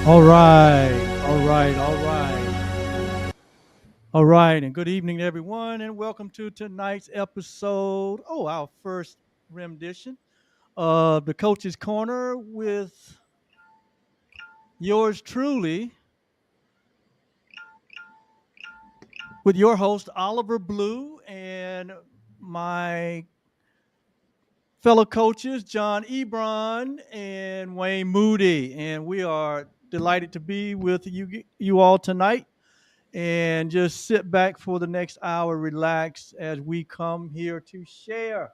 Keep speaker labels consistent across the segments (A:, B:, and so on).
A: All right, all right, all right, all right, and good evening, everyone, and welcome to tonight's episode. Oh, our first rendition of the Coach's Corner with yours truly, with your host Oliver Blue and my fellow coaches John Ebron and Wayne Moody, and we are delighted to be with you all tonight. And just sit back for the next hour, relax as we come here to share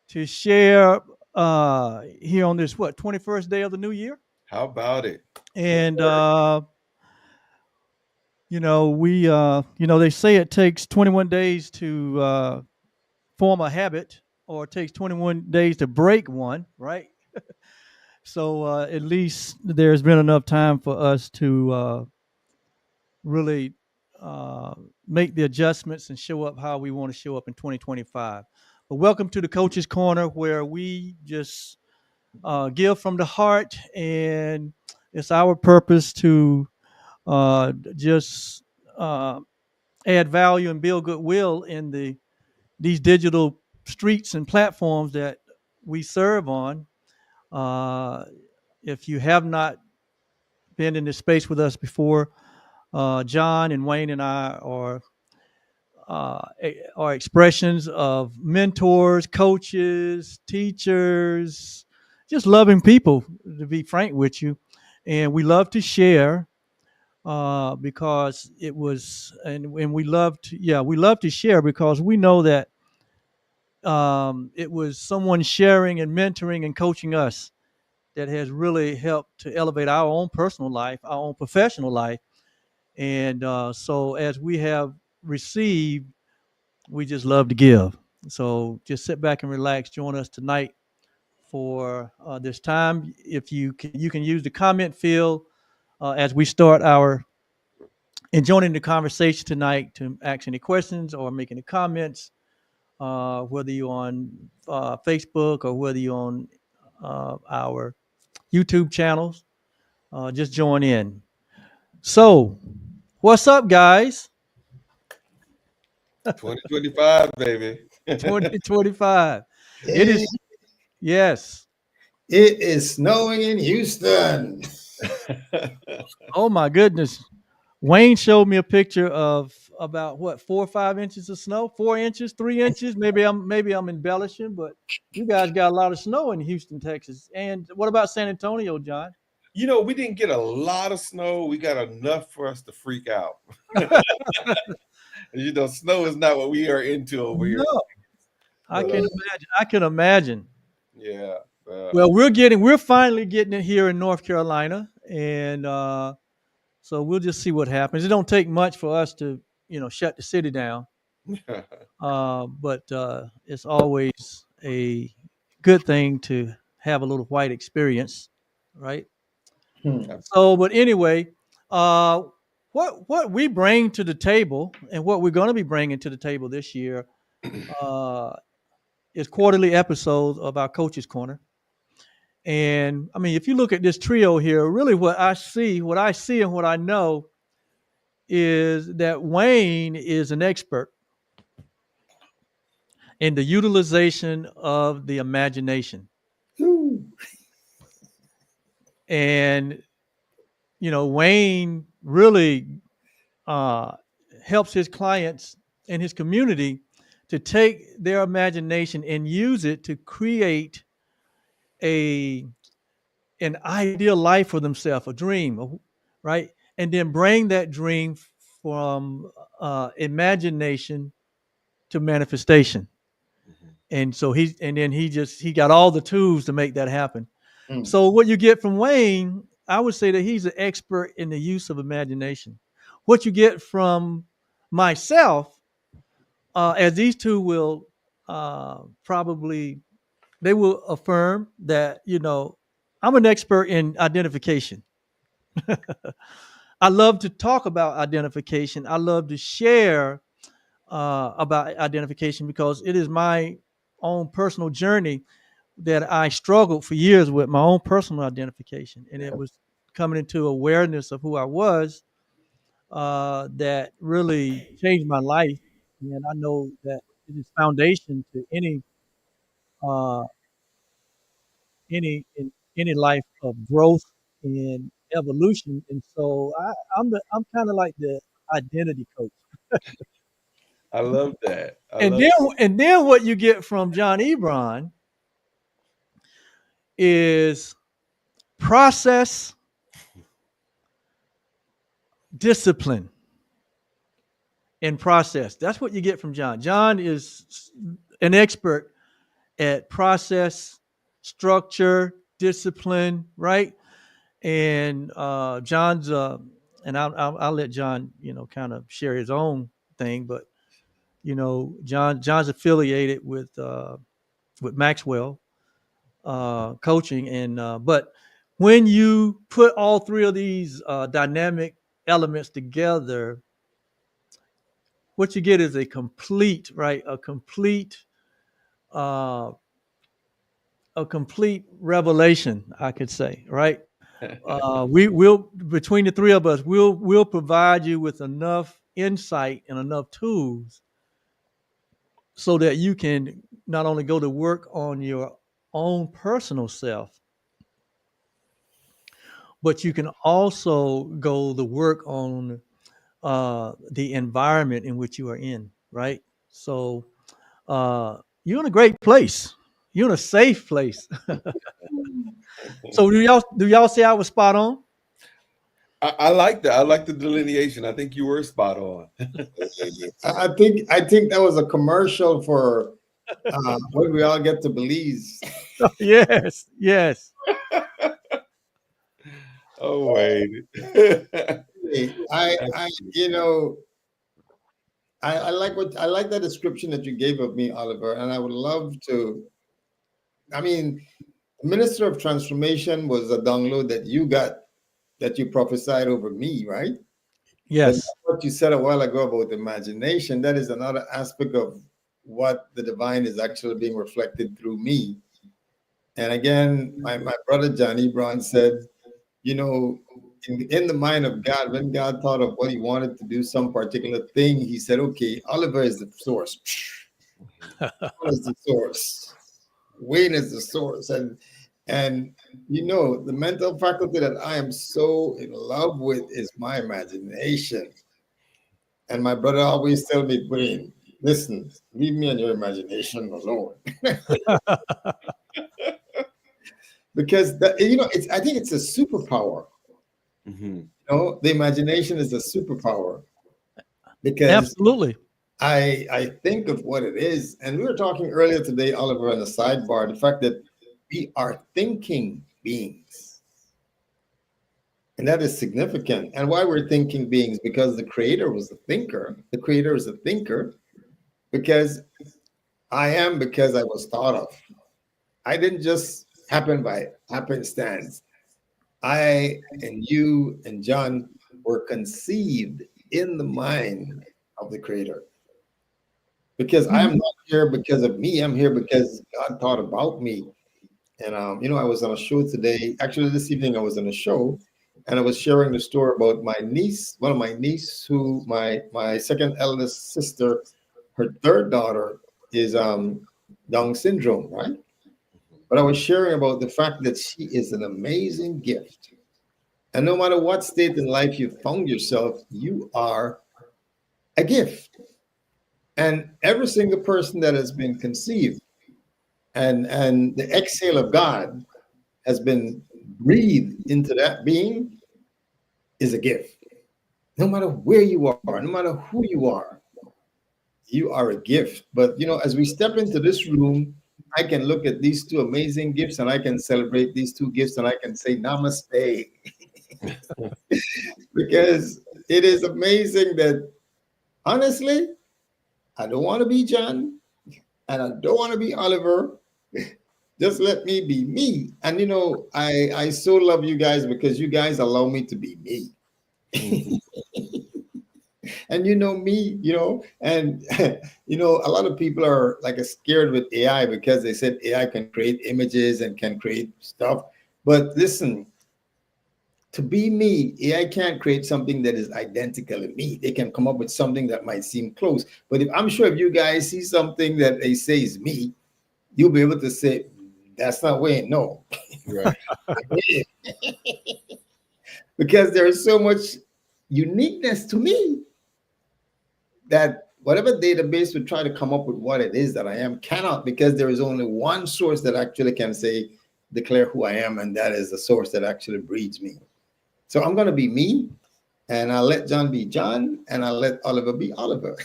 A: here on this 21st day of the new year.
B: How about it?
A: And they say it takes 21 days to form a habit, or it takes 21 days to break one, right? So at least there's been enough time for us to really uh, make the adjustments and show up how we want to show up in 2025. But welcome to the Coach's Corner, where we just give from the heart, and it's our purpose to just add value and build goodwill in these digital streets and platforms that we serve on. Uh, if you have not been in this space with us before, John and Wayne and I are expressions of mentors, coaches, teachers, just loving people, to be frank with you. And we love to share because it was, and we love to share because we know that it was someone sharing and mentoring and coaching us that has really helped to elevate our own personal life, our own professional life. And so as we have received, we just love to give. So just sit back and relax. Join us tonight for this time. If you can use the comment field as we start our and joining the conversation tonight to ask any questions or make any comments, whether you're on Facebook or whether you're on our YouTube channels. Just join in. So, what's up, guys?
B: 2025, baby.
A: 2025. It
C: Hey,
A: is, yes.
C: it is snowing in Houston.
A: Oh my goodness. Wayne showed me a picture of about 4 or 5 inches of snow, 4 inches, 3 inches. Maybe I'm embellishing, but you guys got a lot of snow in Houston, Texas. And what about San Antonio, John?
B: We didn't get a lot of snow. We got enough for us to freak out. Snow is not what we are into over here.
A: No, I
B: But
A: can imagine. I can imagine.
B: yeah.
A: Well, we're finally getting it here in North Carolina, and so we'll just see what happens. It don't take much for us to, shut the city down. But it's always a good thing to have a little white experience, right?
C: Hmm.
A: So, but anyway, uh, what we bring to the table and what we're going to be bringing to the table this year uh, is quarterly episodes of our Coaches Corner. And I mean, if you look at this trio here, really what I see and what I know is that Wayne is an expert in the utilization of the imagination.
C: Ooh.
A: And, Wayne really uh, helps his clients and his community to take their imagination and use it to create a an ideal life for themselves, a dream, right? And then bring that dream from imagination to manifestation.
B: Mhm.
A: And so he got all the tools to make that happen.
C: Hmm.
A: So what you get from Wayne, I would say that he's an expert in the use of imagination. What you get from myself, as these two will probably they will affirm that I'm an expert in identification. I love to talk about identification. I love to share about identification because it is my own personal journey that I struggled for years with my own personal identification, and it was coming into awareness of who I was, that really changed my life. And I know that it is foundation to uh, any life of growth and evolution. And so I'm kind of like the identity coach.
B: I love that. I
A: And
B: love.
A: then what you get from John Ebron is process, discipline, and process. That's what you get from John. John is an expert at process, structure, discipline, right? And John's and I'll let John, kind of share his own thing, but John's affiliated with Maxwell coaching, and but when you put all three of these dynamic elements together, what you get is a complete, right? Uh, a complete revelation, I could say, right? We will, between the three of us, we'll provide you with enough insight and enough tools so that you can not only go to work on your own personal self, but you can also go to work on the environment in which you are in, right? So you're in a great place. You're in a safe place. So do y'all say I was spot on?
B: I like that. I like the delineation. I think you were spot on.
C: I think that was a commercial for what we all get to Belize.
A: Yes, yes.
B: Oh wait.
C: Hey, I you know I like I like that description that you gave of me, Oliver, and I would love to. I mean, Minister of Transformation was a download that you got, that you prophesied over me, right? But
A: Yes.
C: what you said a while ago about imagination, that is another aspect of what the divine is actually being reflected through me. And again, my brother Johnny Brown said, you know, in the mind of God, when God thought of what he wanted to do, some particular thing, he said, okay, Oliver is the source. What is the source? Wayne is the source. And the mental faculty that I am so in love with is my imagination. And my brother always tell me, Wayne, listen, leave me and your imagination alone. Because it's, I think it's a superpower.
B: Mhm.
C: The imagination is a superpower because
A: Absolutely.
C: I think of what it is. And we were talking earlier today, Oliver, on the sidebar, the fact that we are thinking beings. And that is significant. And why we're thinking beings? Because the creator was a thinker. The creator is a thinker because I am, because I was thought of. I didn't just happen by happenstance. I and you and John were conceived in the mind of the creator. Because I am not here because of me. I'm here because God thought about me. And I was on a show today. Actually, this evening I was on a show, and I was sharing the story about my niece, one of my niece, who my second eldest sister, her third daughter is Down syndrome, right? But I was sharing about the fact that she is an amazing gift. And no matter what state in life you found yourself, you are a gift. And every single person that has been conceived and the exhale of God has been breathed into that being is a gift. No matter where you are, no matter who you are a gift. But as we step into this room, I can look at these two amazing gifts and I can celebrate these two gifts and I can say namaste. Because it is amazing that, honestly, I don't want to be John and I don't want to be Oliver. Just let me be me. And I so love you guys because you guys allow me to be me.
B: Mhm.
C: And me, and a lot of people are like scared with AI because they said AI can create images and can create stuff. But listen, To be me, AI can't create something that is identical to me. They can come up with something that might seem close. But if I'm sure if you guys see something that they say is me, you'll be able to say, that's not Wayne. No.
B: Right.
C: Because there is so much uniqueness to me that whatever database would try to come up with what it is that I am cannot, because there is only one source that actually can say, declare who I am, and that is the source that actually breeds me. So I'm going to be me, and I'll let John be John, and I'll let Oliver be Oliver.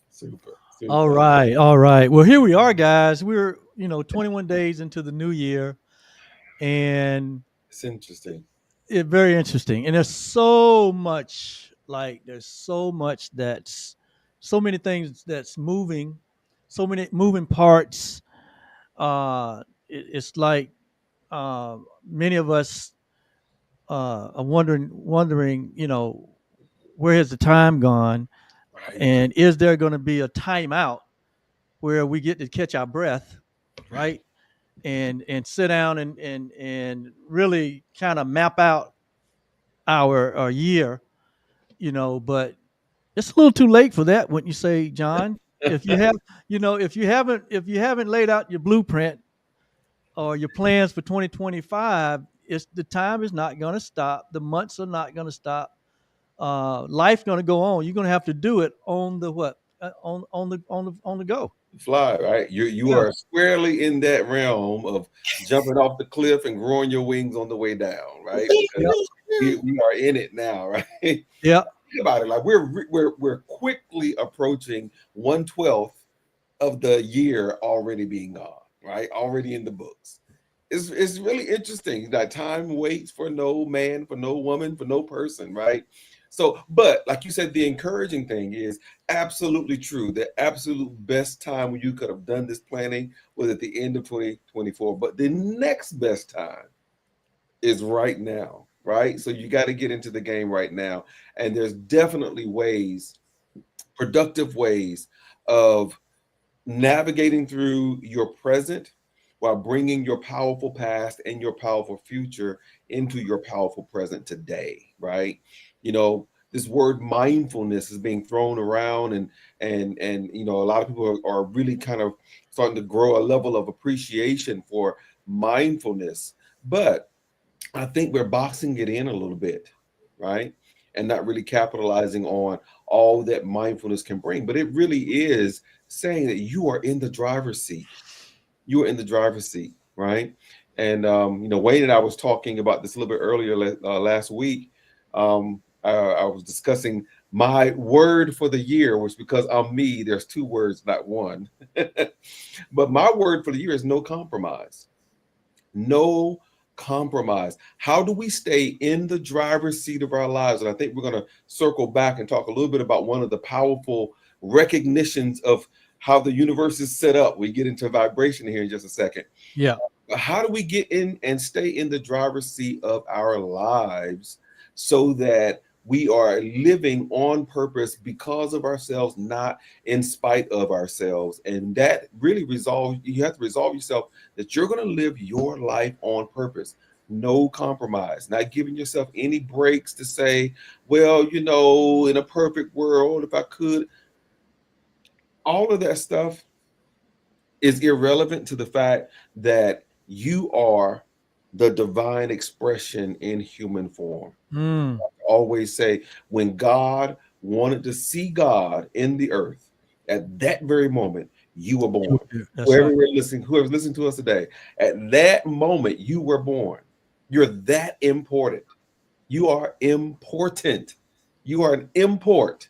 B: Super,
A: All
B: super.
A: right, all right. Well, here we are, guys. We're 21 days into the new year, and
B: It's interesting.
A: it's very interesting. And there's so much, like there's so much that's so many things that's moving, so many moving parts. It's like many of us are wondering, where has the time gone,
B: Right.
A: and is there going to be a timeout where we get to catch our breath, right? And sit down and really kind of map out our year, but it's a little too late for that, wouldn't you say, John? If you have, if you haven't laid out your blueprint or your plans for 2025, it's the time is not going to stop. The months are not going to stop. Life's going to go on. You're going to have to do it on the what? On the go.
B: Fly, right? You
A: Yeah.
B: are squarely in that realm of jumping off the cliff and growing your wings on the way down, right? Because
A: Yeah.
B: we are in it now, right? Think
A: Yeah.
B: about it. Like we're quickly approaching 1/12 of the year already being gone, right? Already in the books. It's really interesting that time waits for no man, for no woman, for no person, right? So, but like you said, the encouraging thing is absolutely true. The absolute best time when you could have done this planning was at the end of 2024. But the next best time is right now, right? So you got to get into the game right now. And there's definitely ways, productive ways of navigating through your present while bringing your powerful past and your powerful future into your powerful present today, right? This word mindfulness is being thrown around, and a lot of people are really kind of starting to grow a level of appreciation for mindfulness. But I think we're boxing it in a little bit, right? And not really capitalizing on all that mindfulness can bring. But it really is saying that you are in the driver's seat. You are in the driver's seat, right? And Wayne and I was talking about this a little bit earlier last week. I was discussing my word for the year, which because I'm me, there's two words, not one. But my word for the year is no compromise. No compromise. How do we stay in the driver's seat of our lives? And I think we're going to circle back and talk a little bit about one of the powerful recognitions of how the universe is set up. We get into vibration here in just a second.
A: Yeah.
B: How do we get in and stay in the driver's seat of our lives so that we are living on purpose because of ourselves, not in spite of ourselves? And that really you have to resolve yourself that you're going to live your life on purpose. No compromise, not giving yourself any breaks to say, well, in a perfect world, if I could, all of that stuff is irrelevant to the fact that you are the divine expression in human form.
A: Mm.
B: I always say, when God wanted to see God in the earth, at that very moment, you were born.
A: That's right.
B: Whoever's listening to us today, at that moment, you were born. You're that important. You are important. You are an import,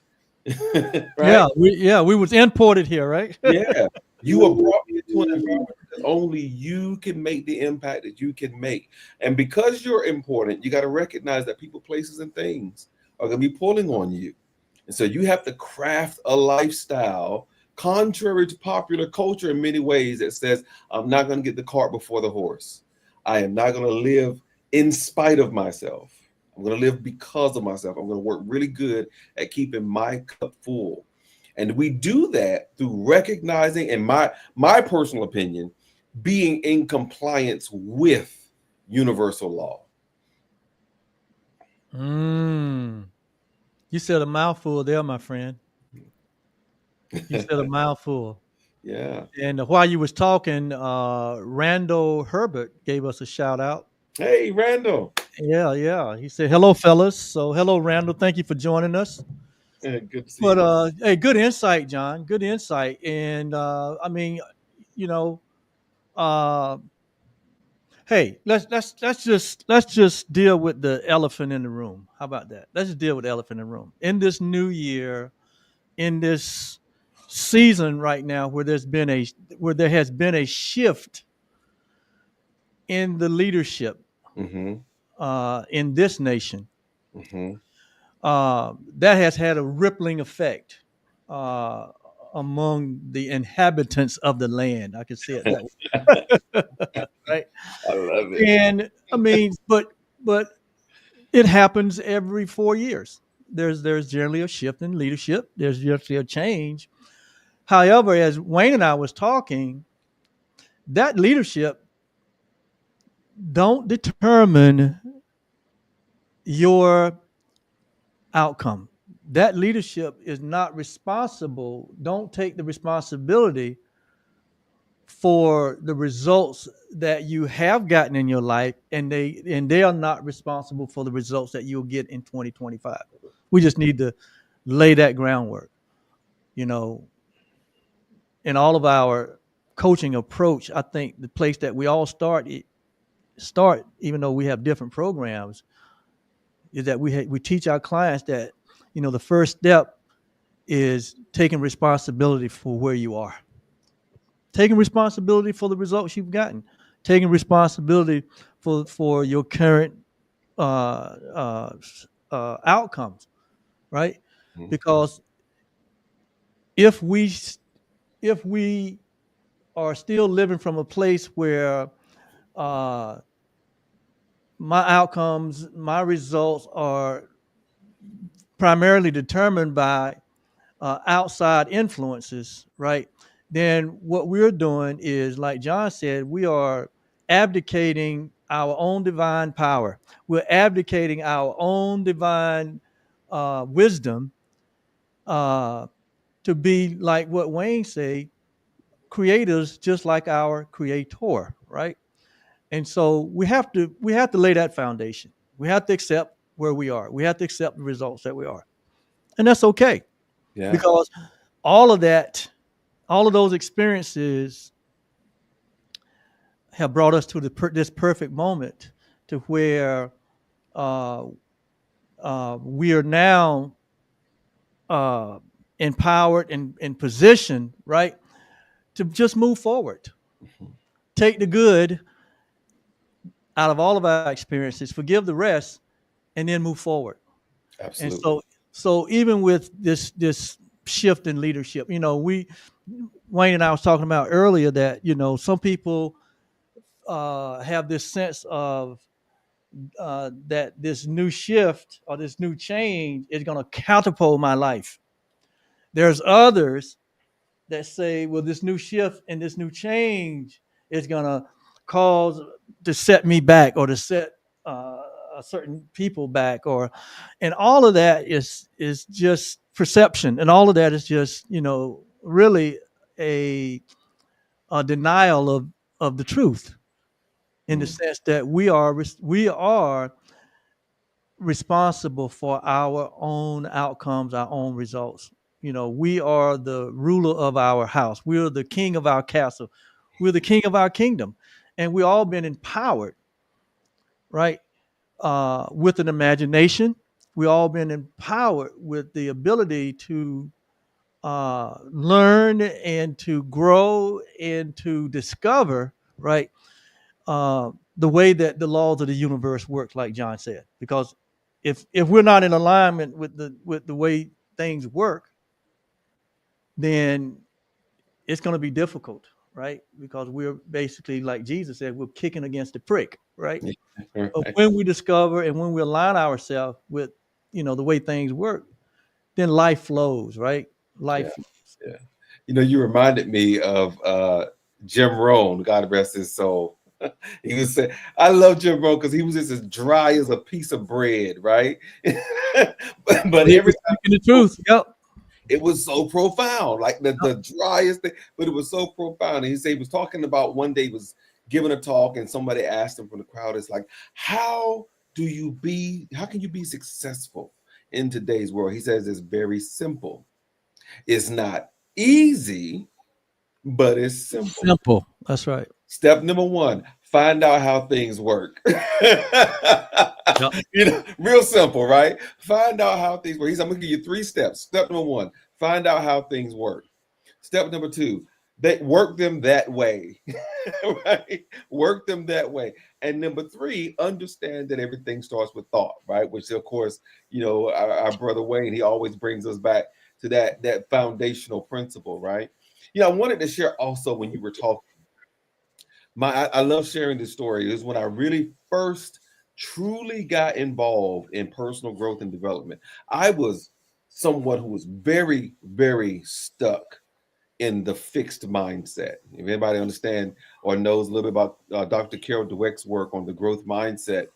B: right?
A: We was imported here, right?
B: Yeah, you were brought into an environment that only you can make the impact that you can make. And because you're important, you got to recognize that people, places, and things are going to be pulling on you. And so you have to craft a lifestyle contrary to popular culture in many ways that says, I'm not going to get the cart before the horse. I am not going to live in spite of myself. I'm going to live because of myself. I'm going to work really good at keeping my cup full. And we do that through recognizing, in my personal opinion, being in compliance with universal law.
A: Mm. You said a mouthful there, my friend. You said a mouthful.
B: Yeah.
A: And while you was talking, Randall Herbert gave us a shout out.
B: Hey, Randall.
A: Yeah, yeah. He said, "Hello, fellas." So, hello, Randall. Thank you for joining us.
B: Yeah, good to see
A: But
B: you.
A: hey, good insight, John. Good insight. And I mean, you know, uh, hey, let's just deal with the elephant in the room. How about that? Let's just deal with the elephant in the room. In this new year, in this season right now, where there has been a shift in the leadership
B: Mm-hmm.
A: in this nation,
B: Mm-hmm.
A: that has had a rippling effect uh, among the inhabitants of the land. I could say it that way, right?
B: I love it.
A: And I mean, but it happens every 4 years. There's generally a shift in leadership. There's usually a change. However, as Wayne and I was talking, that leadership don't determine your outcome. That leadership is not responsible, don't take the responsibility for the results that you have gotten in your life, and they are not responsible for the results that you'll get in 2025. We just need to lay that groundwork, you know, in all of our coaching approach. I think the place that we all start, even though we have different programs, is that we teach our clients that, the first step is taking responsibility for where you are, taking responsibility for the results you've gotten, taking responsibility for your current uh, uh, outcomes, right?
B: Mhm.
A: Because if we if we are still living from a place where uh, my outcomes, my results are primarily determined by outside influences, right? Then what we're doing is, like John said, we are abdicating our own divine power. We're abdicating our own divine wisdom uh, to be like what Wayne say, creators just like our creator, right? And so we have to lay that foundation. We have to accept where we are. We have to accept the results that we are, and that's okay
B: Yeah.
A: because all of that, all of those experiences have brought us to this perfect moment to where uh, we are now uh, empowered and positioned, right, to just move forward,
B: Mhm.
A: take the good out of all of our experiences, forgive the rest, and then move forward. And
B: Absolutely.
A: so even with this shift in leadership, Wayne and I was talking about earlier that some people have this sense of that this new shift or this new change is going to catapult my life. There's others that say, well, this new shift and this new change is going to cause to set me back or to set uh, a certain people back, and all of that is just perception, and all of that is just really a, a denial of the truth, in the
B: Mm.
A: sense that we are responsible for our own outcomes, our own results. We are the ruler of our house. We're the king of our castle. We're the king of our kingdom. And we all been empowered, right? With an imagination. We all been empowered with the ability to learn and to grow and to discover, right? The way that the laws of the universe work, like John said. Because if we're not in alignment with the way things work, then it's going to be difficult, right? Because we're basically, like Jesus said, we're kicking against the prick, right?
B: Yeah.
A: But
B: Right.
A: when we discover and when we align ourselves with the way things work, then life flows, right?
B: Yeah.
A: Life.
B: Yeah. You reminded me of Jim Rohn, God rest his soul. He was saying, I love Jim Rohn because he was just as dry as a piece of bread, right? But
A: But he
B: every
A: was
B: time
A: speaking the truth. Yep.
B: it was so profound, like
A: Yep.
B: the driest thing, but it was so profound. And he said he was talking about one day he was giving a talk, and somebody asked him from the crowd, it's like, how can you be successful in today's world? He says it's very simple. It's not easy, but it's simple.
A: Simple. That's right.
B: Step number one, find out how things work.
A: Yep.
B: Real simple, right? Find out how things work. I'm gonna give you 3 steps. Step number one, find out how things work. Step number two, they work them that way. Right? Work them that way. And number three, understand that everything starts with thought, right? Which of course, our brother Wayne, he always brings us back to that foundational principle, right? I wanted to share also when you were talking. I love sharing this story. It was when I really first truly got involved in personal growth and development. I was someone who was very, very stuck in the fixed mindset. If anybody understand or knows a little bit about Dr. Carol Dweck's work on the growth mindset,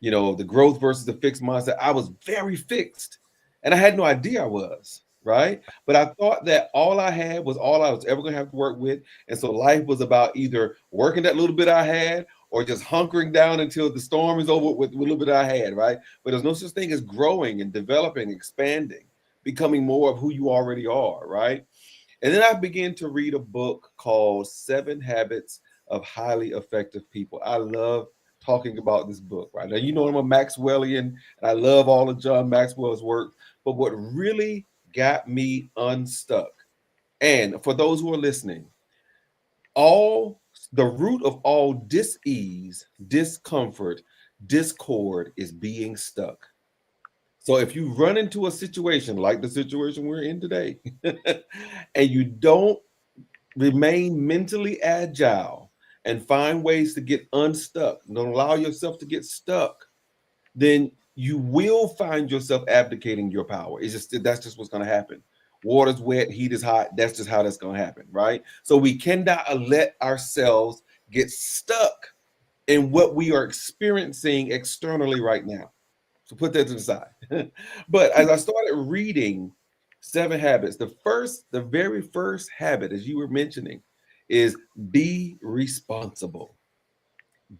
B: the growth versus the fixed mindset, I was very fixed and I had no idea I was, right? But I thought that all I had was all I was ever going to have to work with. And so life was about either working that little bit I had or just hunkering down until the storm is over with a little bit I had, right? But there's no such thing as growing and developing, expanding, becoming more of who you already are, right? And then I began to read a book called 7 Habits of Highly Effective People. I love talking about this book, right? Now, I'm a Maxwellian and I love all of John Maxwell's work. But what really got me unstuck, and for those who are listening, all the root of all dis-ease, discomfort, discord is being stuck. So if you run into a situation like the situation we're in today, and you don't remain mentally agile and find ways to get unstuck, don't allow yourself to get stuck, then you will find yourself abdicating your power. That's just what's going to happen. Water's wet, heat is hot. That's just how that's going to happen, right? So we cannot let ourselves get stuck in what we are experiencing externally right now. So put that to the side. But as I started reading 7 Habits, the very first habit, as you were mentioning, is be responsible.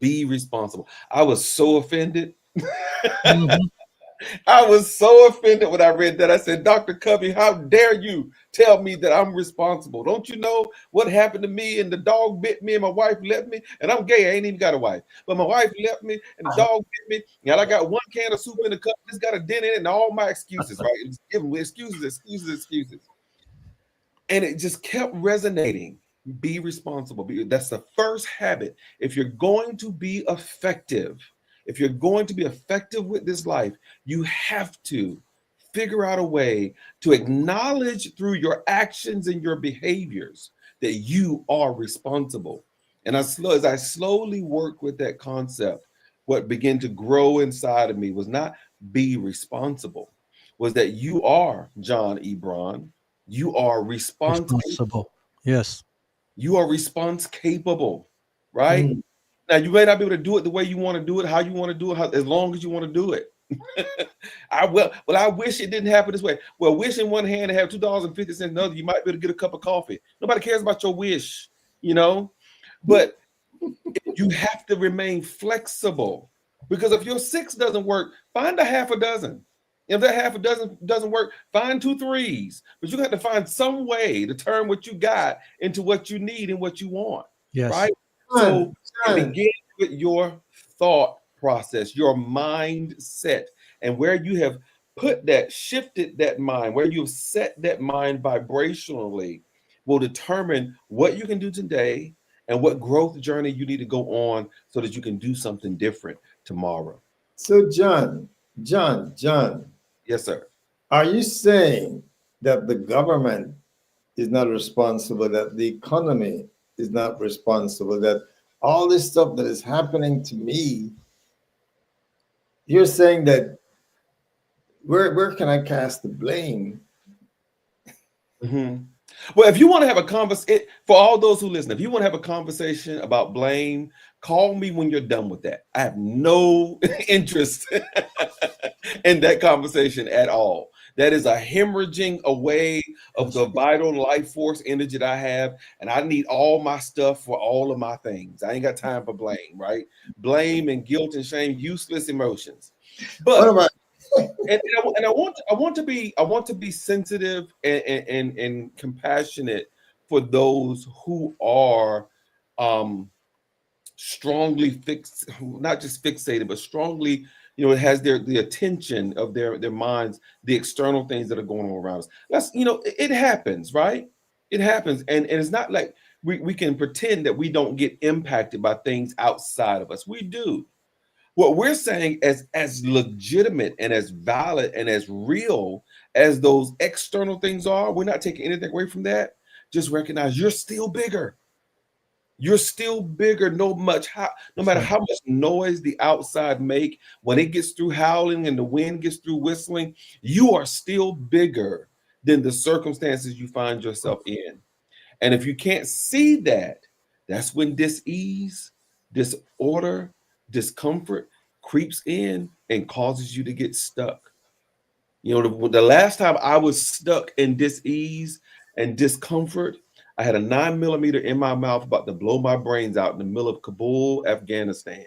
B: Be responsible. I was so offended.
A: Hmm.
B: I was so offended when I read that. I said, Dr. Covey, how dare you tell me that I'm responsible? Don't you know what happened to me and the dog bit me and my wife left me? And I'm gay. I ain't even got a wife. But my wife left me and the dog bit me. And I got 1 can of soup in the cup. It's got a dent in it and all my excuses, right? It was giving me excuses, excuses, excuses. And it just kept resonating. Be responsible. That's the first habit. If you're going to be effective, if you're going to be effective with this life, you have to figure out a way to acknowledge through your actions and your behaviors that you are responsible. And as I slowly worked with that concept, what began to grow inside of me was not be responsible, was that you are John Ebron. You are response capable.
A: Responsible. Yes.
B: You are response capable, right?
C: Mm.
B: Now you may not be able to do it the way you want to do it, how you want to do it, as long as you want to do it. I wish it didn't happen this way. Well, wish in one hand and have $2.50 in another, you might be able to get a cup of coffee. Nobody cares about your wish, you know. But you have to remain flexible because if your 6 doesn't work, find a half a dozen. If that half a dozen doesn't work, find 2 3s. But you have to find some way to turn what you got into what you need and what you want,
A: Yes.
B: right?
C: John,
B: So it
C: John,
B: begins with your thought process, your mindset, and where you have shifted that mind, where you've set that mind vibrationally will determine what you can do today and what growth journey you need to go on so that you can do something different tomorrow.
C: so John,
B: Yes, sir.
C: are you saying that the government is not responsible, that the economy is not responsible, that all this stuff that is happening to me, you're saying that where can I cast the blame?
B: Mhm. Well, if you want to have a conversation, for all those who listen, if you want to have a conversation about blame, call me when you're done with that. I have no interest in that conversation at all. That is a hemorrhaging away of the vital life force energy that I have. And I need all my stuff for all of my things. I ain't got time for blame, right? Blame and guilt and shame, useless emotions.
C: What
B: But
C: about
B: I want to be sensitive and compassionate for those who are strongly fixed, not just fixated, but strongly, it has the attention of their minds, the external things that are going on around us. That's, it happens, right? It happens. And it's not like we can pretend that we don't get impacted by things outside of us. We do. What we're saying, as legitimate and as valid and as real as those external things are, we're not taking anything away from that. Just recognize you're still bigger. You're still bigger, no matter how much noise the outside make. When it gets through howling and the wind gets through whistling, you are still bigger than the circumstances you find yourself in. And if you can't see that, that's when dis-ease, disorder, discomfort creeps in and causes you to get stuck. The last time I was stuck in dis-ease and discomfort, I had a 9mm in my mouth about to blow my brains out in the middle of Kabul, Afghanistan,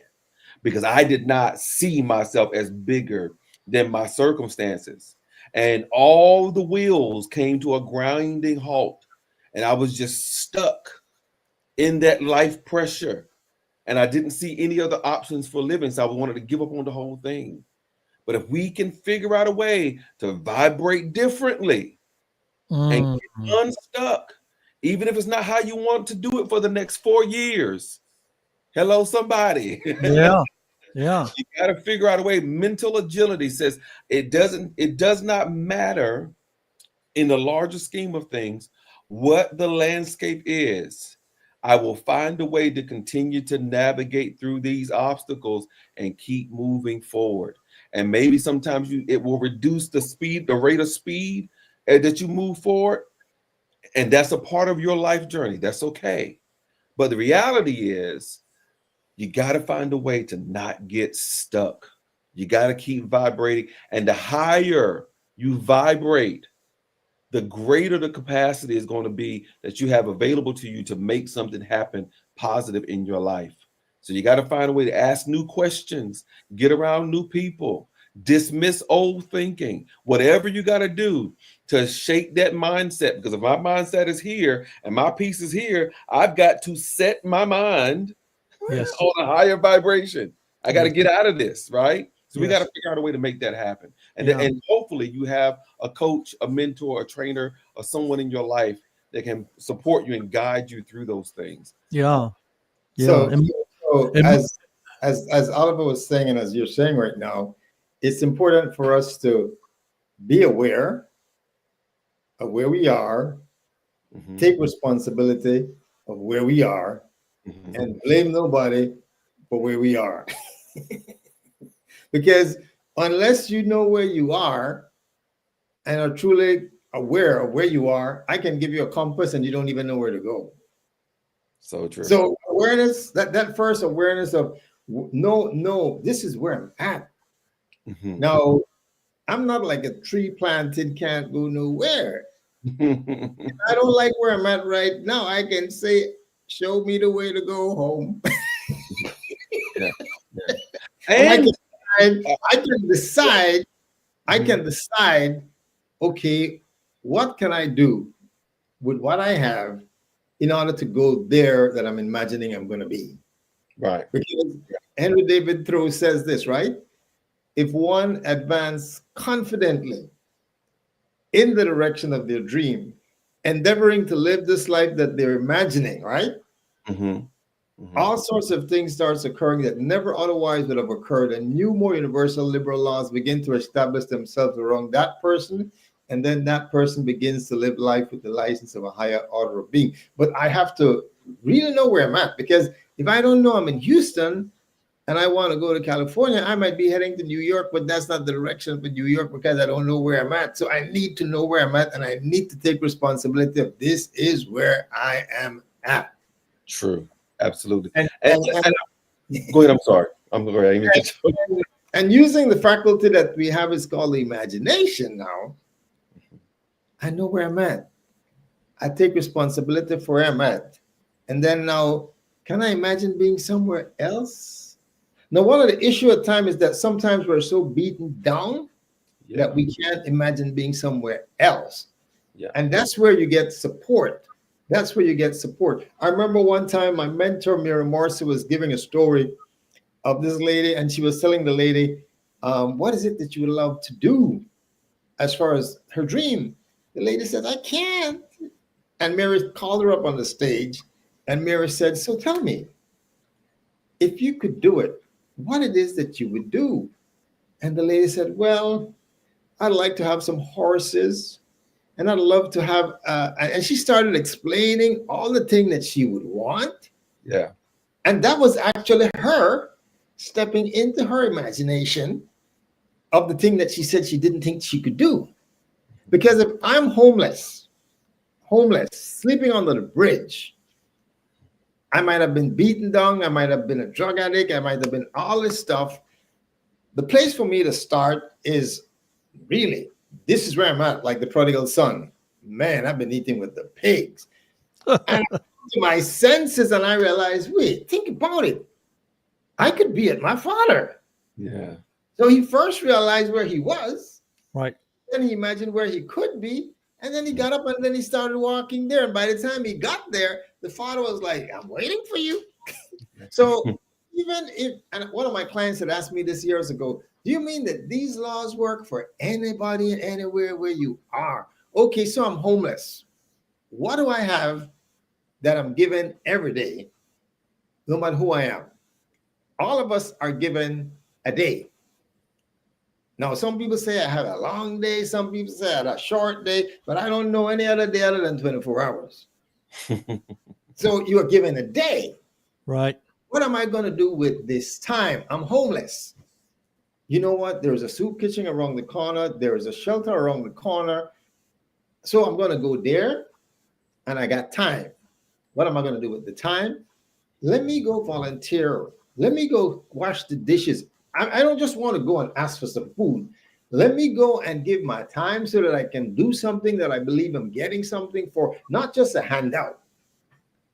B: because I did not see myself as bigger than my circumstances. And all the wheels came to a grinding halt. And I was just stuck in that life pressure. And I didn't see any other options for living. So I wanted to give up on the whole thing. But if we can figure out a way to vibrate differently and
A: Mm.
B: get unstuck, even if it's not how you want to do it for the next 4 years. Hello, somebody.
A: Yeah. Yeah.
B: You got to figure out a way. Mental agility says it does not matter in the larger scheme of things what the landscape is. I will find a way to continue to navigate through these obstacles and keep moving forward. And maybe sometimes it will reduce the rate of speed that you move forward. And that's a part of your life journey. That's okay. But the reality is, you got to find a way to not get stuck. You got to keep vibrating. And the higher you vibrate, the greater the capacity is going to be that you have available to you to make something happen positive in your life. So you got to find a way to ask new questions, get around new people, dismiss old thinking, whatever you got to do to shake that mindset. Because if my mindset is here and my piece is here, I've got to set my mind
A: Yes.
B: on a higher vibration. I got to
A: Yes.
B: get out of this, right? So we got to
A: Yes.
B: figure out a way to make that happen.
A: Yeah.
B: And hopefully you have a coach, a mentor, a trainer, or someone in your life that can support you and guide you through those things.
A: Yeah. Yeah.
C: so so
A: And
C: as Oliver was saying, and as you're saying right now, it's important for us to be aware of where we are,
B: Mhm,
C: take responsibility of where we are,
B: mhm.
C: and blame nobody for where we are. Because unless you know where you are and are truly aware of where you are, I can give you a compass and you don't even know where to go.
B: So true.
C: So awareness, that first awareness of no, this is where I'm at.
B: Mhm.
C: Now, I'm not like a tree planted, can't go nowhere. I don't like where I'm at right now. I can say, show me the way to go home.
B: Yeah, yeah.
C: And
B: And
C: I can decide, I
B: Mhm.
C: can decide, okay, what can I do with what I have in order to go there that I'm imagining I'm going to be?
B: Right.
C: Because Henry David Thoreau says this, right? If one advance confidently in the direction of their dream, endeavoring to live this life that they're imagining, right?
B: Mhm, mhm.
C: All sorts of things starts occurring that never otherwise would have occurred, and new, more universal liberal laws begin to establish themselves around that person, and then that person begins to live life with the license of a higher order of being. But I have to really know where I'm at, because if I don't know I'm in Houston, and I want to go to California, I might be heading to New York, but that's not the direction for New York because I don't know where I'm at. So I need to know where I'm at, and I need to take responsibility of this is where I am at.
B: True. Absolutely.
C: And,
B: And,
C: and,
B: and go ahead. I'm sorry. I'm sorry. I didn't mean to cut you off.
C: and using the faculty that we have is called the imagination now. I know where I'm at. I take responsibility for where I'm at. And then now, can I imagine being somewhere else? Now, one of the issue at times is that sometimes we're so beaten down
B: Yeah.
C: that we can't imagine being somewhere else.
B: Yeah.
C: And that's where you get support. That's where you get support. I remember one time my mentor, Mary Morrissey, was giving a story of this lady, and she was telling the lady, what is it that you would love to do as far as her dream? The lady said, I can't. And Mary called her up on the stage, and Mary said, so tell me, if you could do it, what it is that you would do? And the lady said, well, I'd like to have some horses, and I'd love to have, and she started explaining all the things that she would want.
B: Yeah.
C: And that was actually her stepping into her imagination of the thing that she said she didn't think she could do. Because if I'm homeless, sleeping under the bridge, I might have been beaten down, I might have been a drug addict, I might have been all this stuff. The place for me to start is really, this is where I'm at, like the prodigal son. Man, I've been eating with the pigs. And I come to my senses and I realized, wait, think about it. I could be at my father.
B: Yeah.
C: So he first realized where he was.
A: Right.
C: Then he imagined where he could be. And then he got up and then he started walking there. And by the time he got there, the father was like, I'm waiting for you. So even if, and one of my clients had asked me this years ago, do you mean that these laws work for anybody and anywhere where you are? Okay, so I'm homeless. What do I have that I'm given every day, no matter who I am? All of us are given a day. Now, some people say I had a long day. Some people say I had a short day, but I don't know any other day other than 24 hours. So you are given a day.
A: Right.
C: What am I going to do with this time? I'm homeless. You know what? There's a soup kitchen around the corner. There is a shelter around the corner. So I'm going to go there and I got time. What am I going to do with the time? Let me go volunteer. Let me go wash the dishes. I don't just want to go and ask for some food. Let me go and give my time so that I can do something that I believe I'm getting something for, not just a handout.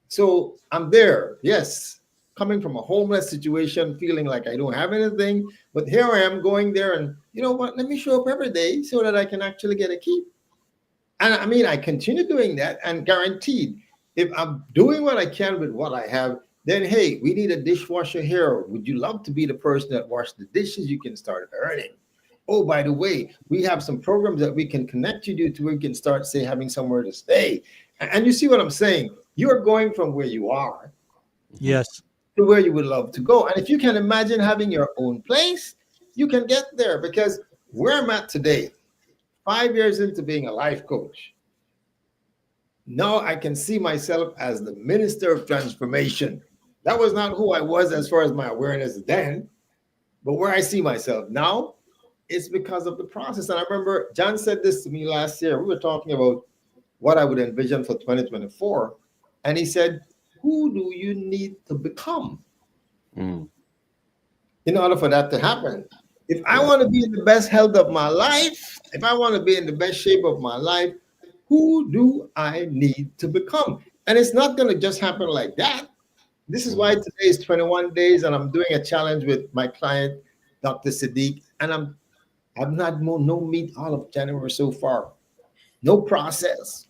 C: So I'm there, yes, coming from a homeless situation, feeling like I don't have anything, but here I am going there and you know what, let me show up every day so that I can actually get a keep. And I mean, I continue doing that and guaranteed, if I'm doing what I can with what I have, then hey, we need a dishwasher here. Would you love to be the person that washes the dishes? You can start earning. Oh, by the way, we have some programs that we can connect you to where you can start, say, having somewhere to stay. And you see what I'm saying? You're going from where you are
A: Yes.
C: to where you would love to go. And if you can imagine having your own place, you can get there. Because where I'm at today, 5 years into being a life coach, now I can see myself as the minister of transformation. That was not who I was as far as my awareness then, but where I see myself now, it's because of the process. And I remember John said this to me last year. We were talking about what I would envision for 2024. And he said, who do you need to become in order for that to happen? If I want to be in the best health of my life, if I want to be in the best shape of my life, who do I need to become? And it's not going to just happen like that. This is why today is 21 days and I'm doing a challenge with my client, Dr. Sadiq, and I've not no meat all of January so far. No process.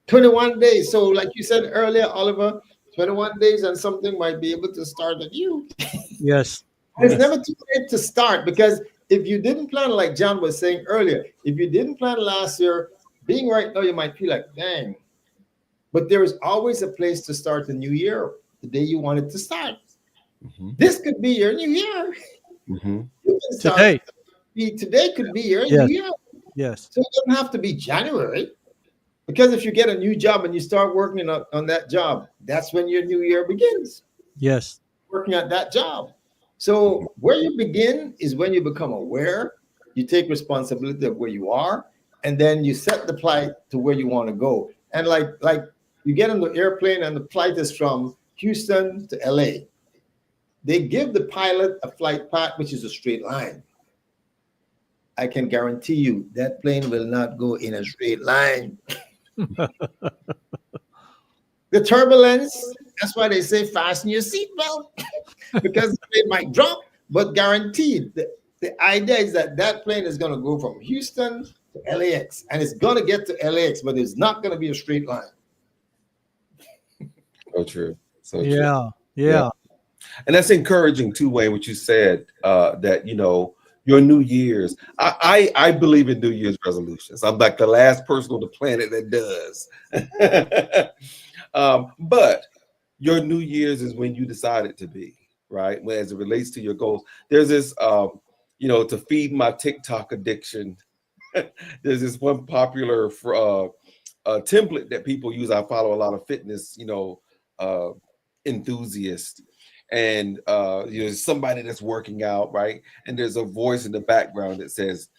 C: 21 days. So like you said earlier, Oliver, 21 days and something might be able to start at you.
A: Yes.
C: It's never too late to start, because if you didn't plan, like John was saying earlier, if you didn't plan last year, being right now, you might feel like, dang. But there is always a place to start the new year, the day you want it to start. This could be your new year. You can start
A: Today.
C: Today could be your
A: Yes.
C: new year.
A: Yes.
C: So it doesn't have to be January. Because if you get a new job and you start working on that job, that's when your new year begins.
A: Yes.
C: Working at that job. So where you begin is when you become aware, you take responsibility of where you are, and then you set the flight to where you want to go. And like you get on the airplane and the flight is from Houston to LA. They give the pilot a flight path which is a straight line. I can guarantee you that plane will not go in a straight line. The turbulence, that's why they say fasten your seatbelt because it might drop, but guaranteed. The idea is that that plane is going to go from Houston to LAX and it's going to get to LAX, but it's not going to be a straight line.
B: So true. So true.
A: Yeah,
B: Yeah.
A: yeah,
B: And that's encouraging too, Wayne, what you said, that, your New Year's. I believe in New Year's resolutions. I'm like the last person on the planet that does. But your New Year's is when you decide it to be, right? When, as it relates to your goals. There's this, to feed my TikTok addiction. There's this one popular template that people use. I follow a lot of fitness, uh, enthusiasts, and somebody that's working out, right? And there's a voice in the background that says,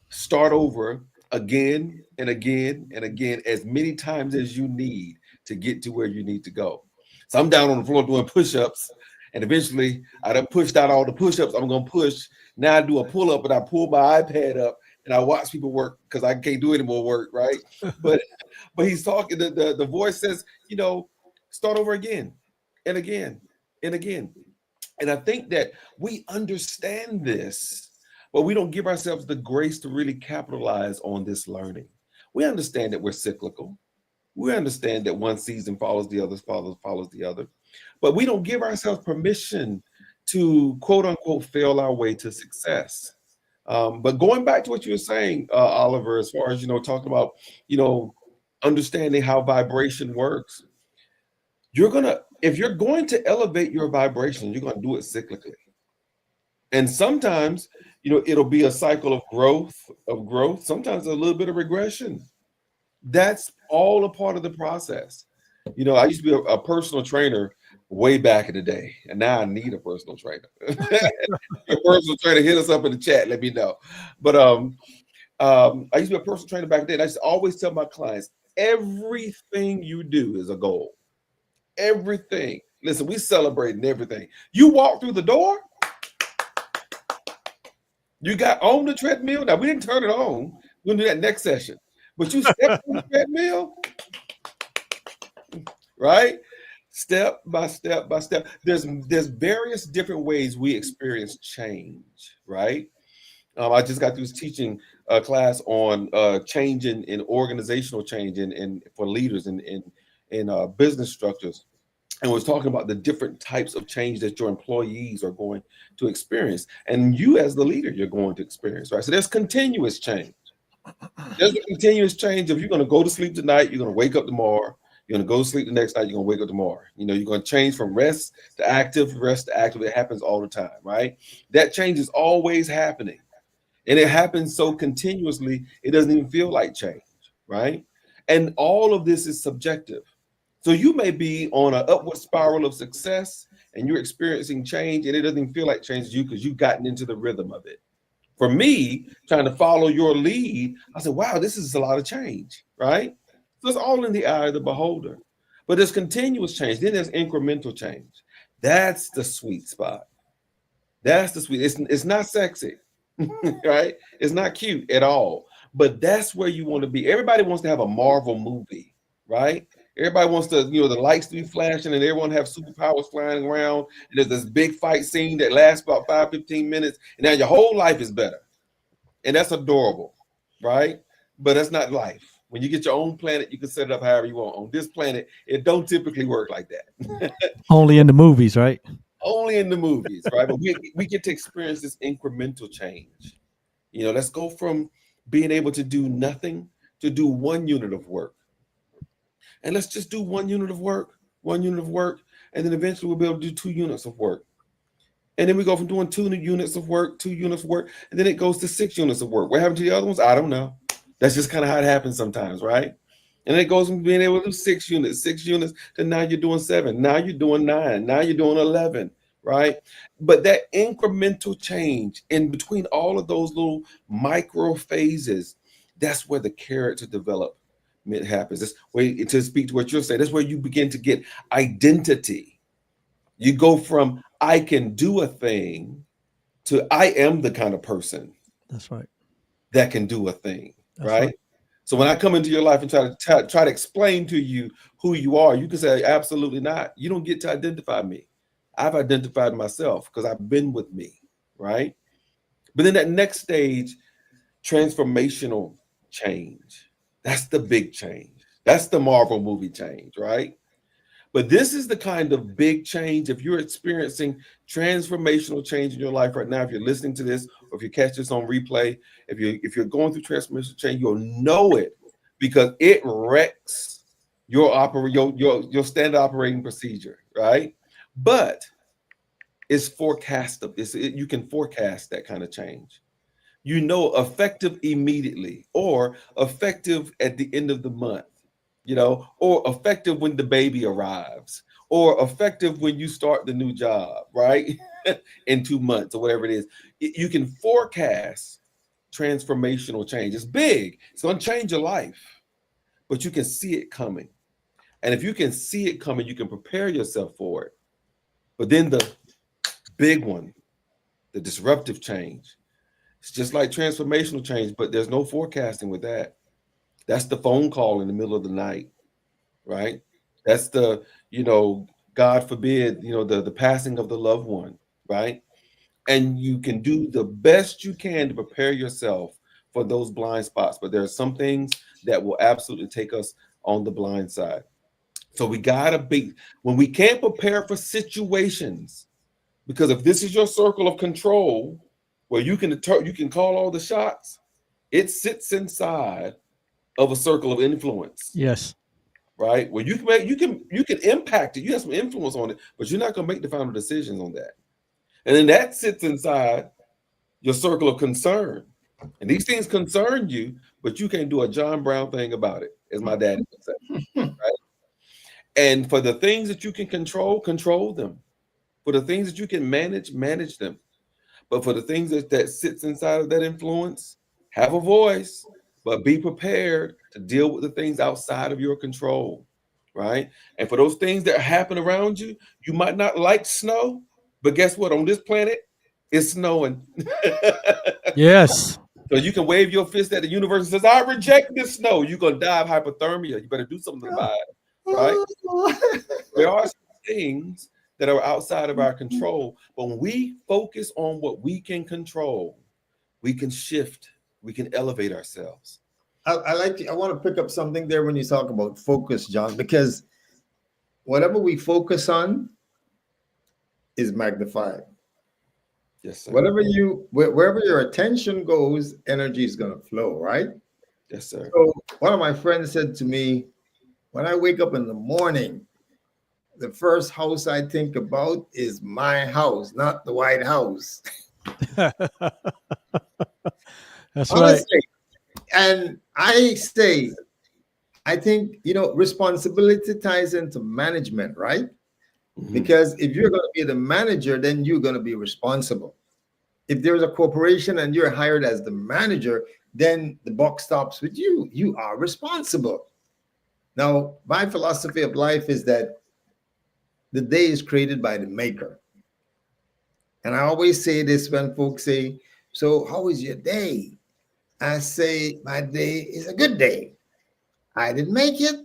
B: "Start over again and again and again, as many times as you need to get to where you need to go." So I'm down on the floor doing push-ups, and eventually I done pushed out all the push-ups I'm gonna push. Now I do a pull-up, and I pull my iPad up and I watch people work because I can't do any more work, right? But he's talking. The voice says, start over again and again and again. And I think that we understand this, but we don't give ourselves the grace to really capitalize on this learning. We understand that we're cyclical. We understand that one season follows the other, follows the other, but we don't give ourselves permission to quote unquote fail our way to success. But going back to what you were saying, Oliver, as far as talking about, you know, understanding how vibration works, if you're going to elevate your vibration, you're gonna do it cyclically. And sometimes, it'll be a cycle of growth, sometimes a little bit of regression. That's all a part of the process. I used to be a personal trainer way back in the day, and now I need a personal trainer. A personal trainer, hit us up in the chat, let me know. But I used to be a personal trainer back then. I used to always tell my clients, everything you do is a goal. Everything. Listen, we celebrating everything. You walk through the door, you got on the treadmill. Now, we didn't turn it on. We'll do that next session. But you stepped on the treadmill, right? Step by step by step. There's various different ways we experience change, right? I just got through teaching a class on change in organizational change and for leaders in business structures, and was talking about the different types of change that your employees are going to experience, and you as the leader you're going to experience, right? So there's continuous change. There's a continuous change. If you're going to go to sleep tonight, you're going to wake up tomorrow. You're going to go to sleep the next night. You're going to wake up tomorrow. You're going to change from rest to active, rest to active. It happens all the time, right? That change is always happening. And it happens so continuously, it doesn't even feel like change, right? And all of this is subjective. So you may be on an upward spiral of success and you're experiencing change and it doesn't even feel like change to you because you've gotten into the rhythm of it. For me, trying to follow your lead, I said, wow, this is a lot of change, right? So it's all in the eye of the beholder. But there's continuous change. Then there's incremental change. That's the sweet spot. That's the sweet. It's not sexy, right? It's not cute at all. But that's where you want to be. Everybody wants to have a Marvel movie, right? Everybody wants to, the lights to be flashing and everyone have superpowers flying around. And there's this big fight scene that lasts about 5-15 minutes. And now your whole life is better. And that's adorable, right? But that's not life. When you get your own planet, you can set it up however you want. On this planet, it don't typically work like that.
A: only in the movies, right?
B: Only in the movies, right? But we get to experience this incremental change. Let's go from being able to do nothing to do 1 unit of work. And let's just do 1 unit of work, 1 unit of work, and then eventually we'll be able to do 2 units of work. And then we go from doing 2 units of work, 2 units of work, and then it goes to 6 units of work. What happened to the other ones? I don't know. That's just kind of how it happens sometimes, right? And then it goes from being able to do 6 units, to now you're doing 7, now you're doing 9, now you're doing 11, right? But that incremental change in between all of those little micro phases, that's where the character development happens. That's where, to speak to what you're saying, that's where you begin to get identity. You go from I can do a thing to I am the kind of person
A: That's right.
B: that can do a thing,
A: That's
B: right?
A: right.
B: So when I come into your life and try to explain to you who you are, you can say absolutely not. You don't get to identify me. I've identified myself because I've been with me, right? But then that next stage, transformational change. That's the big change. That's the Marvel movie change, right? But this is the kind of big change. If you're experiencing transformational change in your life right now, if you're listening to this, or if you catch this on replay, if you're going through transformational change, you'll know it because it wrecks your standard operating procedure, right? But it's forecastable. You can forecast that kind of change. You know, effective immediately or effective at the end of the month, or effective when the baby arrives, or effective when you start the new job, right? In 2 months or whatever it is. You can forecast transformational change. It's big, it's going to change your life, but you can see it coming. And if you can see it coming, you can prepare yourself for it. But then the big one, the disruptive change, it's just like transformational change, but there's no forecasting with that. That's the phone call in the middle of the night, right? That's the, God forbid, the passing of the loved one, right? And you can do the best you can to prepare yourself for those blind spots. But there are some things that will absolutely take us on the blind side. So we gotta be, when we can't prepare for situations, because if this is your circle of control, where you can call all the shots, it sits inside of a circle of influence,
A: Yes.
B: right? Where you can impact it. You have some influence on it, but you're not gonna make the final decisions on that. And then that sits inside your circle of concern. And these things concern you, but you can't do a John Brown thing about it, as my daddy would say. Right? And for the things that you can control them. For the things that you can manage them. But for the things that sits inside of that influence, have a voice, but be prepared to deal with the things outside of your control, right? And for those things that happen around you, you might not like snow, but guess what? On this planet, it's snowing.
A: Yes.
B: So you can wave your fist at the universe and says, I reject this snow. You're gonna die of hypothermia. You better do something about it, right? There are some things that are outside of our control, but when we focus on what we can control, we can shift, we can elevate ourselves.
C: I want to pick up something there when you talk about focus, John, because whatever we focus on is magnified.
B: Yes, sir.
C: Wherever your attention goes, energy is going to flow, right?
B: Yes, sir.
C: So one of my friends said to me, when I wake up in the morning, the first house I think about is my house, not the White House.
A: That's right.
C: Honestly. And I say, I think, responsibility ties into management, right?
B: Mhm.
C: Because if you're going to be the manager, then you're going to be responsible. If there's a corporation and you're hired as the manager, then the buck stops with you. You are responsible. Now, my philosophy of life is that the day is created by the maker. And I always say this when folks say, so how is your day? I say, my day is a good day. I didn't make it.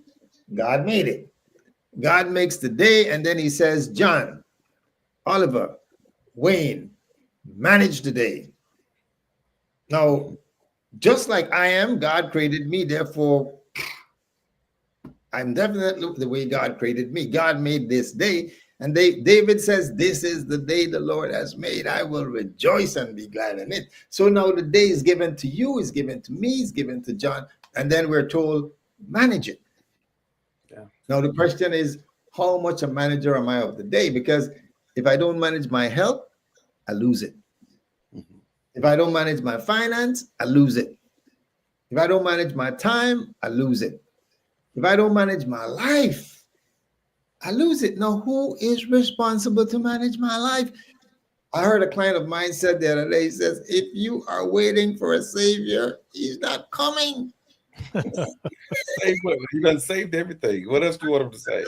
C: God made it. God makes the day, and then he says, John, Oliver, Wayne, manage the day. Now, just like I am, God created me. Therefore, I'm definitely the way God created me. God made this day. And David says, this is the day the Lord has made. I will rejoice and be glad in it. So now the day is given to you, is given to me, is given to John. And then we're told, manage it.
B: Yeah.
C: Now the question is, how much a manager am I of the day? Because if I don't manage my health, I lose it.
B: Mhm.
C: If I don't manage my finance, I lose it. If I don't manage my time, I lose it. If I don't manage my life, I lose it. Now, who is responsible to manage my life? I heard a client of mine said the other day, he says, if you are waiting for a savior, he's not coming.
B: Say what? He done saved everything. What else do you want him to say?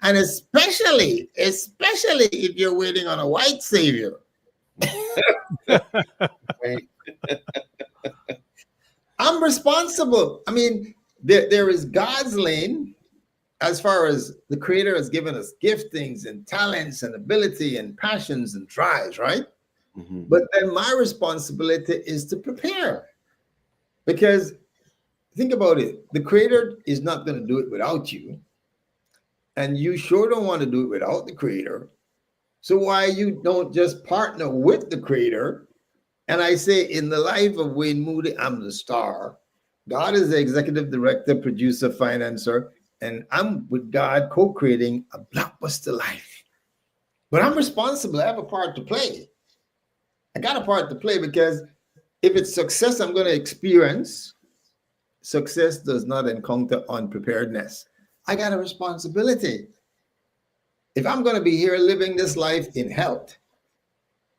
C: Especially if you're waiting on a white savior.
B: Wait.
C: I'm responsible. I mean, there is God's lane as far as the creator has given us giftings and talents and ability and passions and drives, right?
B: Mm-hmm.
C: But then my responsibility is to prepare. Because think about it, the creator is not going to do it without you. And you sure don't want to do it without the creator. So why you don't just partner with the creator? And I say, in the life of Wayne Moody, I'm the star. God is the executive director, producer, financer, and I'm with God co-creating a blockbuster life. But I'm responsible. I have a part to play. I got a part to play because if it's success I'm going to experience, success does not encounter unpreparedness. I got a responsibility. If I'm going to be here living this life in health,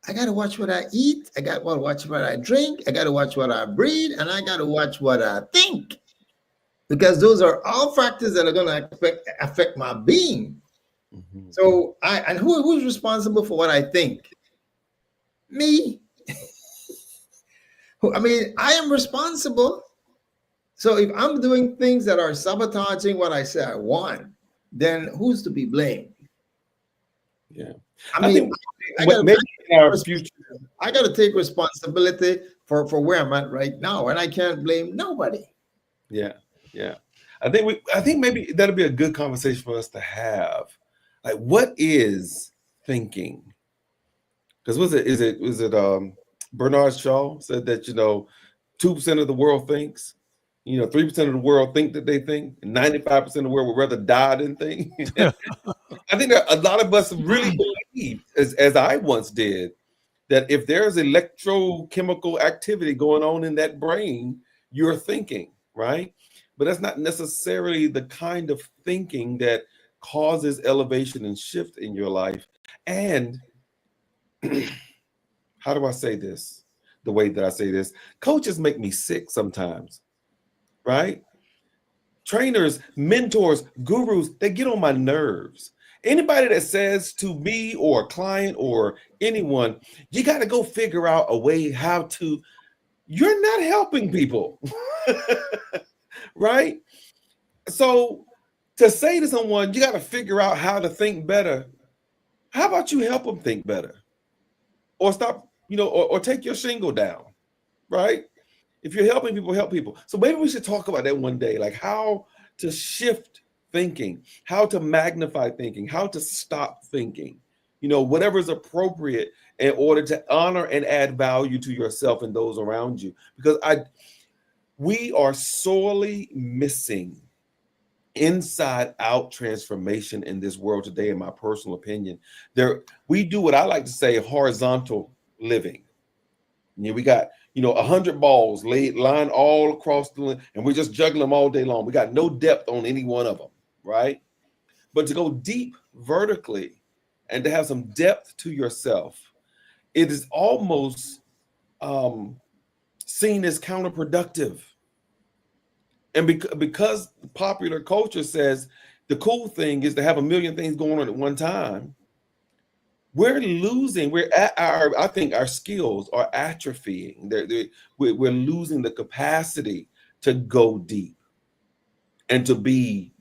C: I got to watch what I eat. I got to watch what I drink. I got to watch what I breathe. And I got to watch what I think. Because those are all factors that are going to affect my being. Mm-hmm. So, who's responsible for what I think? Me. I mean, I am responsible. So if I'm doing things that are sabotaging what I say I want, then who's to be blamed?
B: Yeah.
C: I mean, I got to take responsibility for where I'm at right now, and I can't blame nobody.
B: Yeah, yeah. I think maybe that'll be a good conversation for us to have. Like, what is thinking? Because was it Bernard Shaw said that 2% of the world thinks, 3% of the world think that they think, and 95% of the world would rather die than think. I think that a lot of us really believe, as I once did, that if there's electrochemical activity going on in that brain, you're thinking, right? But that's not necessarily the kind of thinking that causes elevation and shift in your life. And how do I say this? The way that I say this, coaches make me sick sometimes, right? Trainers, mentors, gurus, they get on my nerves. Anybody that says to me or a client or anyone, you got to go figure out a way how to, you're not helping people, right? So to say to someone, you got to figure out how to think better, how about you help them think better? Or stop, or take your shingle down, right? If you're helping people, help people. So maybe we should talk about that one day, like how to shift thinking, how to magnify thinking, how to stop thinking, whatever is appropriate in order to honor and add value to yourself and those around you. Because we are sorely missing inside out transformation in this world today, in my personal opinion. We do what I like to say horizontal living. We got 100 balls lined all across the, and we're just juggling them all day long. We got no depth on any one of them, right? But to go deep vertically and to have some depth to yourself, it is almost seen as counterproductive. And because popular culture says the cool thing is to have a million things going on at one time, we're losing. I think our skills are atrophying. We're losing the capacity to go deep and to be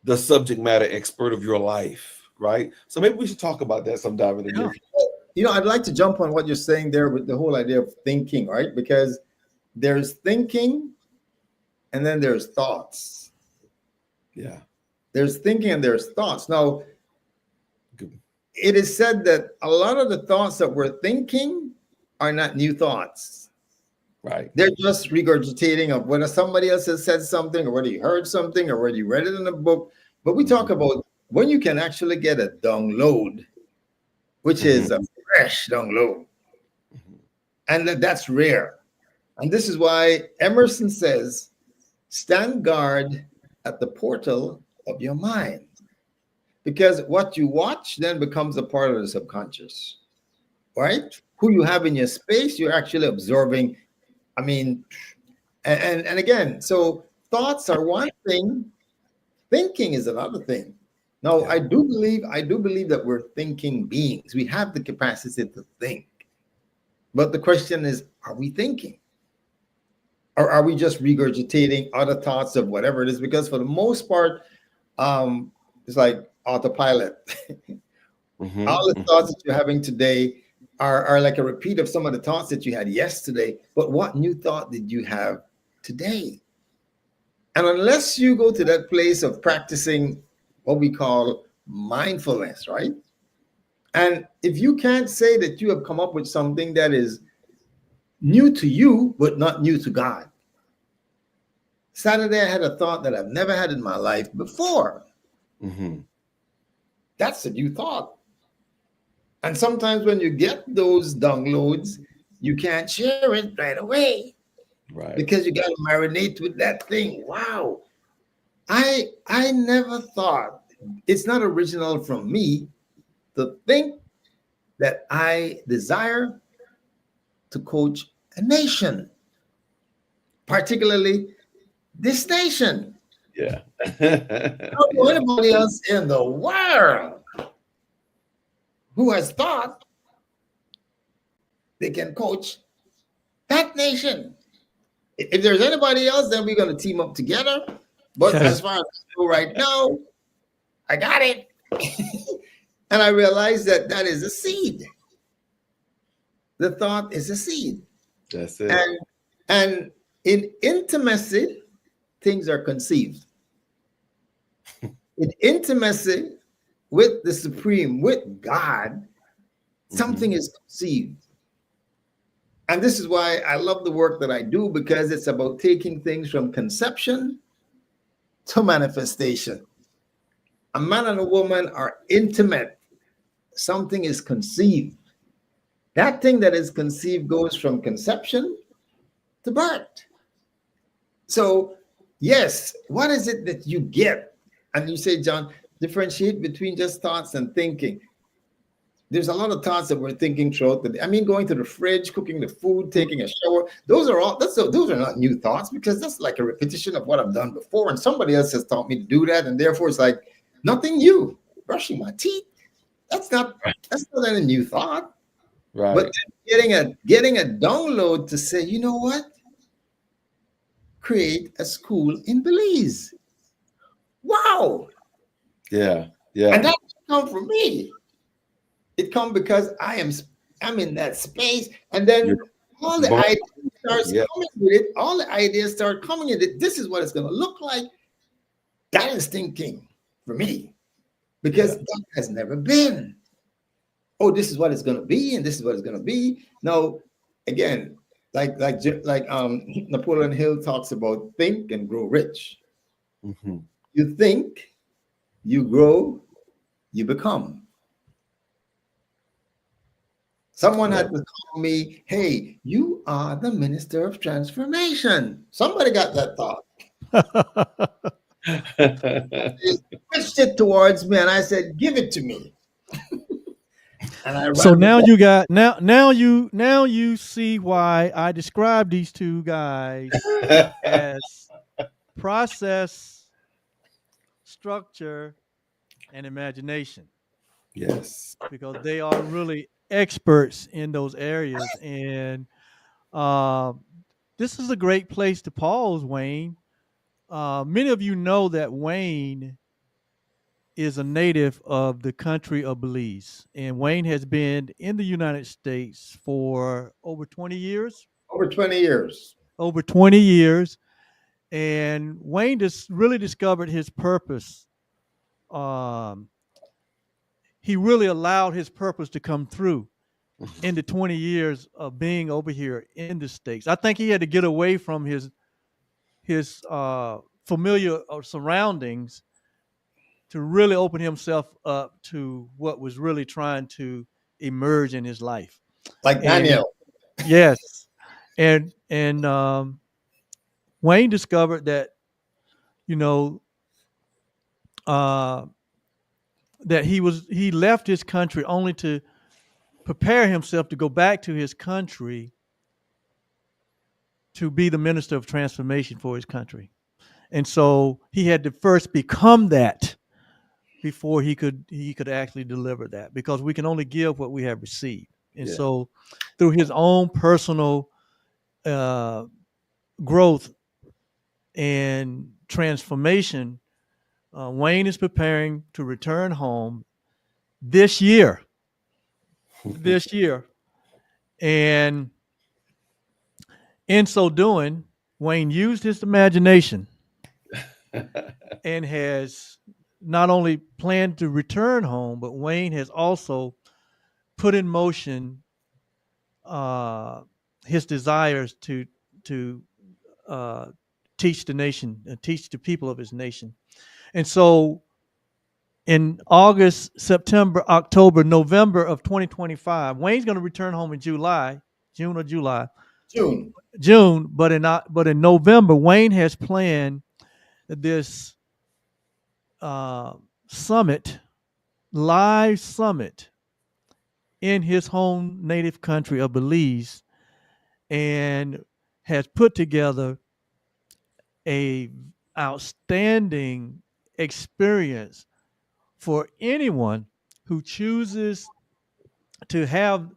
B: the subject matter expert of your life, right? So maybe we should talk about that sometime in the near future.
C: I'd like to jump on what you're saying there with the whole idea of thinking, right? Because there's thinking and then there's thoughts.
B: Yeah.
C: There's thinking and there's thoughts. Now, it is said that a lot of the thoughts that we're thinking are not new thoughts.
B: Right.
C: They're just regurgitating of whether somebody else has said something or whether you heard something or whether you read it in a book. But we talk about when you can actually get a download, which is a fresh download. And that's rare. And this is why Emerson says, stand guard at the portal of your mind. because what you watch then becomes a part of the subconscious, right? Who you have in your space, you're actually absorbing. I mean, and again, so thoughts are one thing, thinking is another thing. Now,
B: Yeah.
C: I do believe that we're thinking beings. We have the capacity to think. But the question is, are we thinking? Or are we just regurgitating other thoughts of whatever it is? Because for the most part, it's like autopilot. All the
B: Mm-hmm.
C: thoughts that you're having today are like a repeat of some of the thoughts that you had yesterday. But what new thought did you have today? And unless you go to that place of practicing what we call mindfulness, right? And if you can't say that you have come up with something that is new to you, but not new to God. Saturday, I had a thought that I've never had in my life before.
B: Mm-hmm.
C: That's a new thought. And sometimes when you get those downloads, you can't share it right away
B: Right.
C: because you got to marinate with that thing. Wow. I never thought, it's not original from me to think that I desire to coach a nation, particularly this nation.
B: Yeah.
C: I don't know
B: Yeah.
C: anybody else in the world who has thought they can coach that nation. If there's anybody else, then we're going to team up together. But as
A: Yes.
C: far as I know right now, I got it. And I realized that that is a seed. The thought is a seed.
B: That's it.
C: And, and in intimacy, things are conceived. In intimacy with the Supreme, with God,
B: Mm-hmm.
C: something is conceived. And this is why I love the work that I do, because it's about taking things from conception to manifestation. A man and a woman are intimate, something is conceived. That thing that is conceived goes from conception to birth. So, yes, what is it that you get? And you say, John, differentiate between just thoughts and thinking. There's a lot of thoughts that we're thinking throughout the day. I mean, going to the fridge, cooking the food, taking a shower. Those are all. Those are not new thoughts, because that's like a repetition of what I've done before, and somebody else has taught me to do that, and therefore it's like nothing new. Brushing my teeth. That's not any new thought. But
B: Right.
C: getting a download to say, you know what? Create a school in Belize. Wow,
B: Yeah.
C: and
B: Yeah.
C: that come from me. It come because I'm in that space, and
B: You're
C: then all the
B: born.
C: ideas starts
B: Yeah.
C: coming with it. All the ideas start coming in it. This is what it's going to look like. That is thinking for me, because
B: Yeah.
C: that has never been. Oh, this is what it's going to be, and this is what it's going to be. Now, again, Napoleon Hill talks about, think and grow rich.
B: Mm-hmm.
C: You think, you grow, you become. Someone
B: Love
C: had to call me, hey, you are the minister of transformation. Somebody got that thought.
B: it.
C: They switched it towards me, and I said, give it to me. And I
A: So
C: ran with
A: now
C: that.
A: you got now you see why I describe these two guys as process, structure, and imagination,
B: Yes.
A: because they are really experts in those areas. And um, this is a great place to pause, Wayne. Many of you know that Wayne is a native of the country of Belize, and Wayne has been in the United States for over 20 years.
C: Over 20 years.
A: Over 20 years, and Wayne just really discovered his purpose. Um, he really allowed his purpose to come through in the 20 years of being over here in the States. I think he had to get away from his familiar surroundings to really open himself up to what was really trying to emerge in his life.
C: Like
A: And
C: Daniel.
A: yes, and Wayne discovered that, you know, uh, that he left his country only to prepare himself to go back to his country to be the minister of transformation for his country. And so he had to first become that before he could actually deliver that, because we can only give what we have received. And
B: Yeah.
A: so through his own personal uh, growth and transformation, Wayne is preparing to return home this year. This year. And in so doing, Wayne used his imagination and has not only planned to return home, but Wayne has also put in motion uh, his desires to uh, teach the nation, teach the people of his nation. And so in August, September, October, November of 2025, Wayne's going to return home in June or July,
C: June.
A: June. But in November, Wayne has planned this uh, summit, live summit in his home native country of Belize, and has put together a outstanding experience for anyone who chooses to have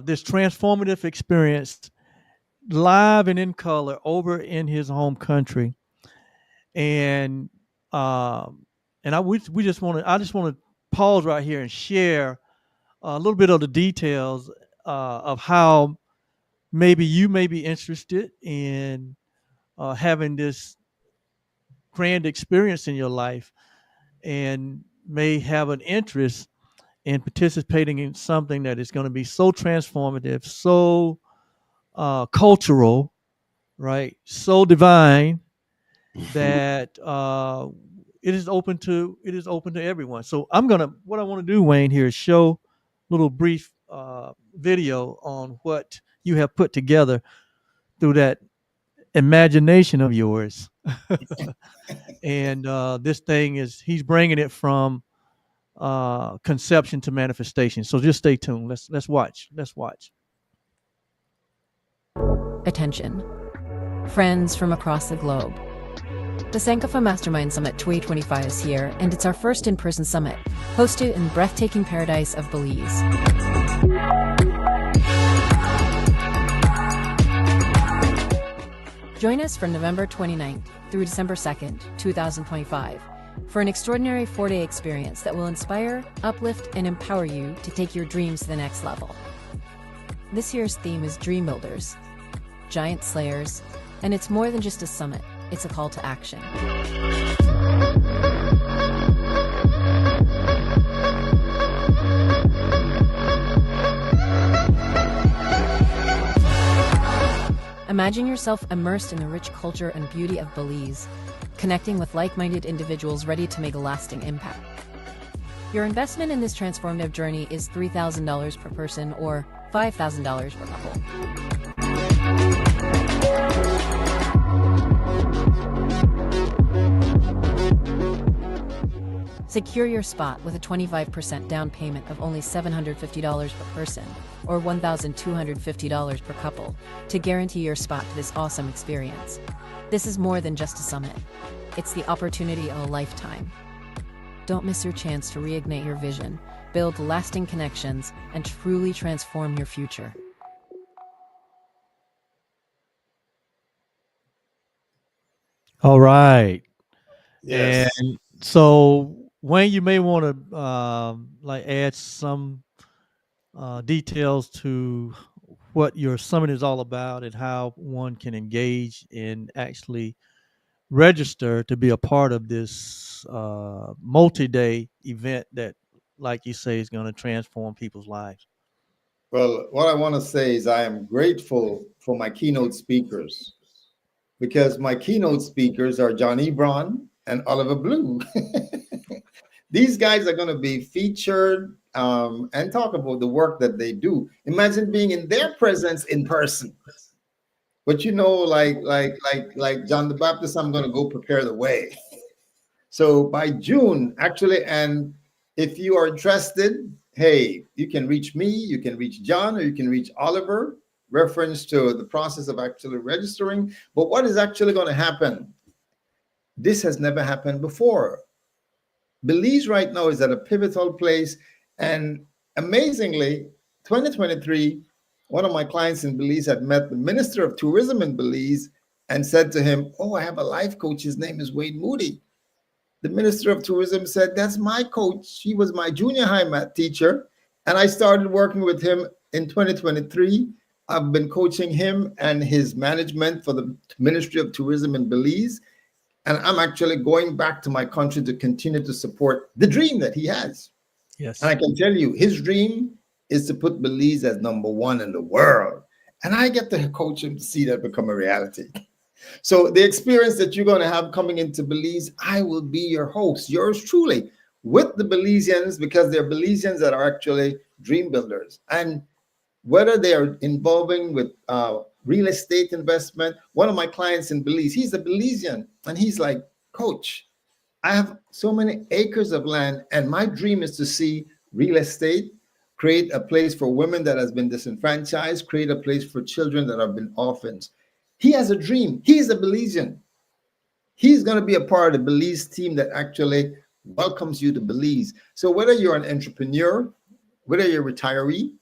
A: this transformative experience live and in color over in his home country. And and we just want to I just want to pause right here and share a little bit of the details of how maybe you may be interested in having this grand experience in your life, and may have an interest in participating in something that is going to be so transformative, so cultural, right? So divine that it is open to everyone. So what I want to do, Wayne, here is show a little brief video on what you have put together through that imagination of yours. And this thing he's bringing it from conception to manifestation. So just stay tuned. Let's watch. Let's watch.
D: Attention, friends from across the globe. The Sankofa Mastermind Summit 2025 is here, and it's our first in-person summit, hosted in the breathtaking paradise of Belize. Join us from November 29th through December 2nd, 2025, for an extraordinary 4-day experience that will inspire, uplift, and empower you to take your dreams to the next level. This year's theme is Dream Builders, Giant Slayers, and it's more than just a summit, it's a call to action. Imagine yourself immersed in the rich culture and beauty of Belize, connecting with like-minded individuals ready to make a lasting impact. Your investment in this transformative journey is $3,000 per person or $5,000 per couple. Secure your spot with a 25% down payment of only $750 per person or $1,250 per couple to guarantee your spot to this awesome experience. This is more than just a summit. It's the opportunity of a lifetime. Don't miss your chance to reignite your vision, build lasting connections, and truly transform your future.
A: All right.
C: Yes.
A: And so, Wayne, you may want to like add some details to what your summit is all about and how one can engage and actually register to be a part of this multi-day event that, like you say, is going to transform people's lives.
C: Well, what I want to say is I am grateful for my keynote speakers, because my keynote speakers are John Ebron and Oliver Blue. These guys are going to be featured and talk about the work that they do. Imagine being in their presence in person. But like John the Baptist, I'm going to go prepare the way. So by June, actually, and If you are interested, hey, you can reach me, you can reach John, or you can reach Oliver, reference to the process of actually registering. But what is actually going to happen? This has never happened before. Belize right now is at a pivotal place. And amazingly, 2023, one of my clients in Belize had met the Minister of Tourism in Belize and said to him, "Oh, I have a life coach. His name is Wade Moody." The Minister of Tourism said, "That's my coach. He was my junior high math teacher." And I started working with him in 2023. I've been coaching him and his management for the Ministry of Tourism in Belize. And I'm actually going back to my country to continue to support the dream that he has. And
A: Yes.
C: I can tell you, his dream is to put Belize as number one in the world. And I get to coach him to see that become a reality. So the experience that you're going to have coming into Belize, I will be your host, yours truly, with the Belizeans, because they're Belizeans that are actually dream builders. And whether they are involving with real estate investment, one of my clients in Belize, he's a Belizean, and he's like, "Coach, I have so many acres of land, and my dream is to see real estate, create a place for women that has been disenfranchised, create a place for children that have been orphans." He has a dream. He's a Belizean. He's going to be a part of the Belize team that actually welcomes you to Belize. So whether you're an entrepreneur, whether you're a retiree,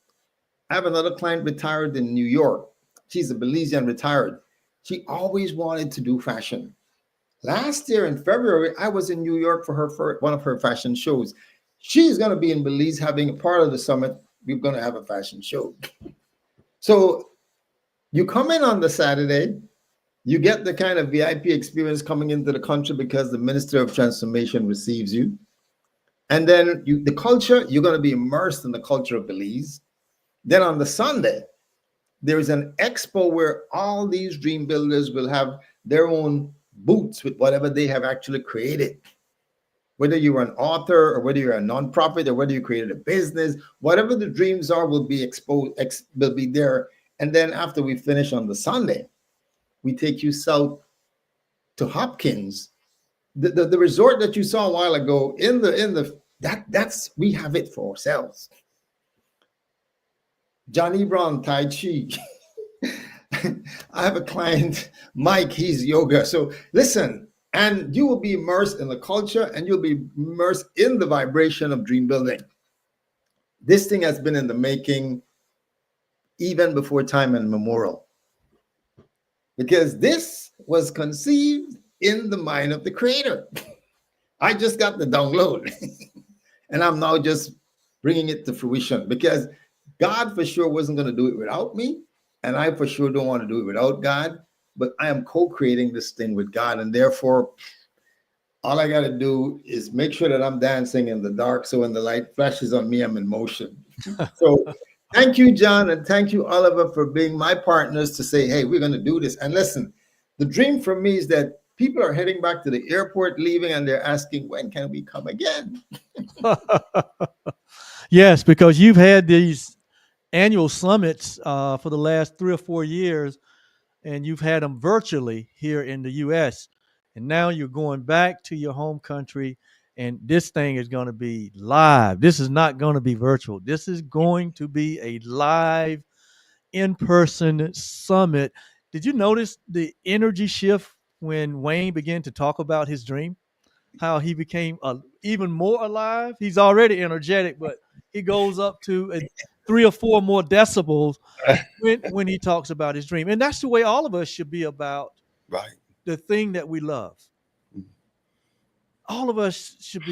C: I have another client retired in New York. She's a Belizean retired. She always wanted to do fashion. Last year in February, I was in New York for one of her fashion shows. She's going to be in Belize having a part of the summit. We're going to have a fashion show. So you come in on the Saturday, you get the kind of VIP experience coming into the country because the Minister of Transformation receives you. And then the culture, you're going to be immersed in the culture of Belize. Then on the Sunday, there is an expo where all these dream builders will have their own booths with whatever they have actually created. Whether you're an author or whether you're a nonprofit or whether you created a business, whatever the dreams are will be exposed, will be there. And then after we finish on the Sunday, we take you south to Hopkins, the resort that you saw a while ago. That's we have it for ourselves. Johnny Brown Tai Chi. I have a client, Mike, he's yoga. So listen, and you will be immersed in the culture and you'll be immersed in the vibration of dream building. This thing has been in the making even before time and memorial, because this was conceived in the mind of the creator. I just got the download and I'm now just bringing it to fruition, because God for sure wasn't going to do it without me. And I for sure don't want to do it without God, but I am co-creating this thing with God. And therefore, all I got to do is make sure that I'm dancing in the dark. So when the light flashes on me, I'm in motion. So thank you, John. And thank you, Oliver, for being my partners to say, hey, we're going to do this. And listen, the dream for me is that people are heading back to the airport, leaving, and they're asking, when can we come again?
A: Yes, because you've had these annual summits for the last 3 or 4 years, and you've had them virtually here in the U.S. And now you're going back to your home country, and this thing is going to be live. This is not going to be virtual. This is going to be a live, in-person summit. Did you notice the energy shift when Wayne began to talk about his dream? How he became even more alive. He's already energetic, but he goes up to 3 or 4 more decibels when he talks about his dream. And that's the way all of us should be about
B: Right.
A: the thing that we love. All of us should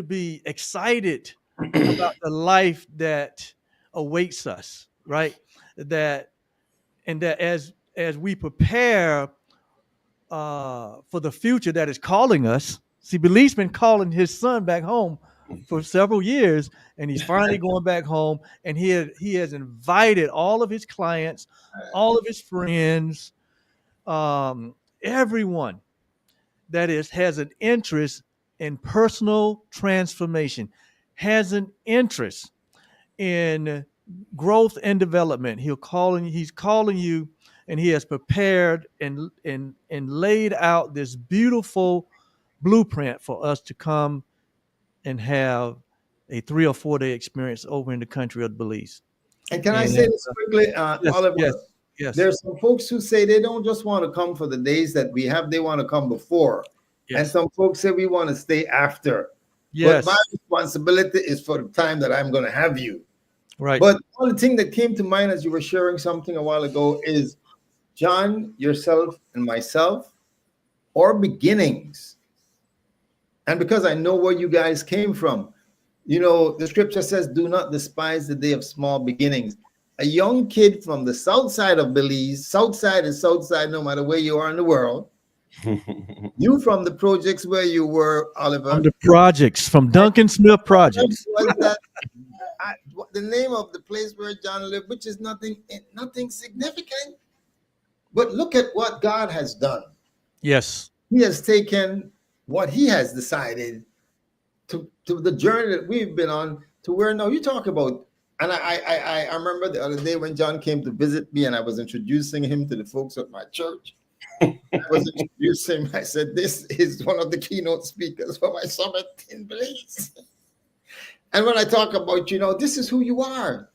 A: be excited about the life that awaits us, right? That and that as we prepare for the future that is calling us. See, Belief's been calling his son back home for several years, and he's finally going back home. And he has invited all of his clients, all of his friends, everyone that has an interest in personal transformation, has an interest in growth and development. He's calling you, and he has prepared and laid out this beautiful blueprint for us to come and have a 3 or 4 day experience over in the country of Belize.
C: And can I
A: And
C: say this quickly,
A: yes, yes,
C: Oliver?
A: yes,
C: There's some folks who say they don't just want to come for the days that we have, they want to come before. And
A: yes,
C: some folks say we want to stay after. But my
A: yes,
C: responsibility is for the time that I'm going to have you.
A: right.
C: But the only thing that came to mind as you were sharing something a while ago is John, yourself, and myself, our beginnings. And because I know where you guys came from, you know, the scripture says, do not despise the day of small beginnings. A young kid from the south side of Belize, south side is south side, no matter where you are in the world. You from the projects where you were,
A: From
C: Oliver.
A: the projects, from Duncan Smith projects.
C: Was that the name of the place where John lived, which is nothing significant. But look at what God has done.
A: Yes,
C: He has taken what he has decided to the journey that we've been on to where now you talk about. And I remember the other day when John came to visit me and I was introducing him to the folks at my church. I was introducing him. I said, this is one of the keynote speakers for my summit in Belize. And when I talk about, you know, this is who you are.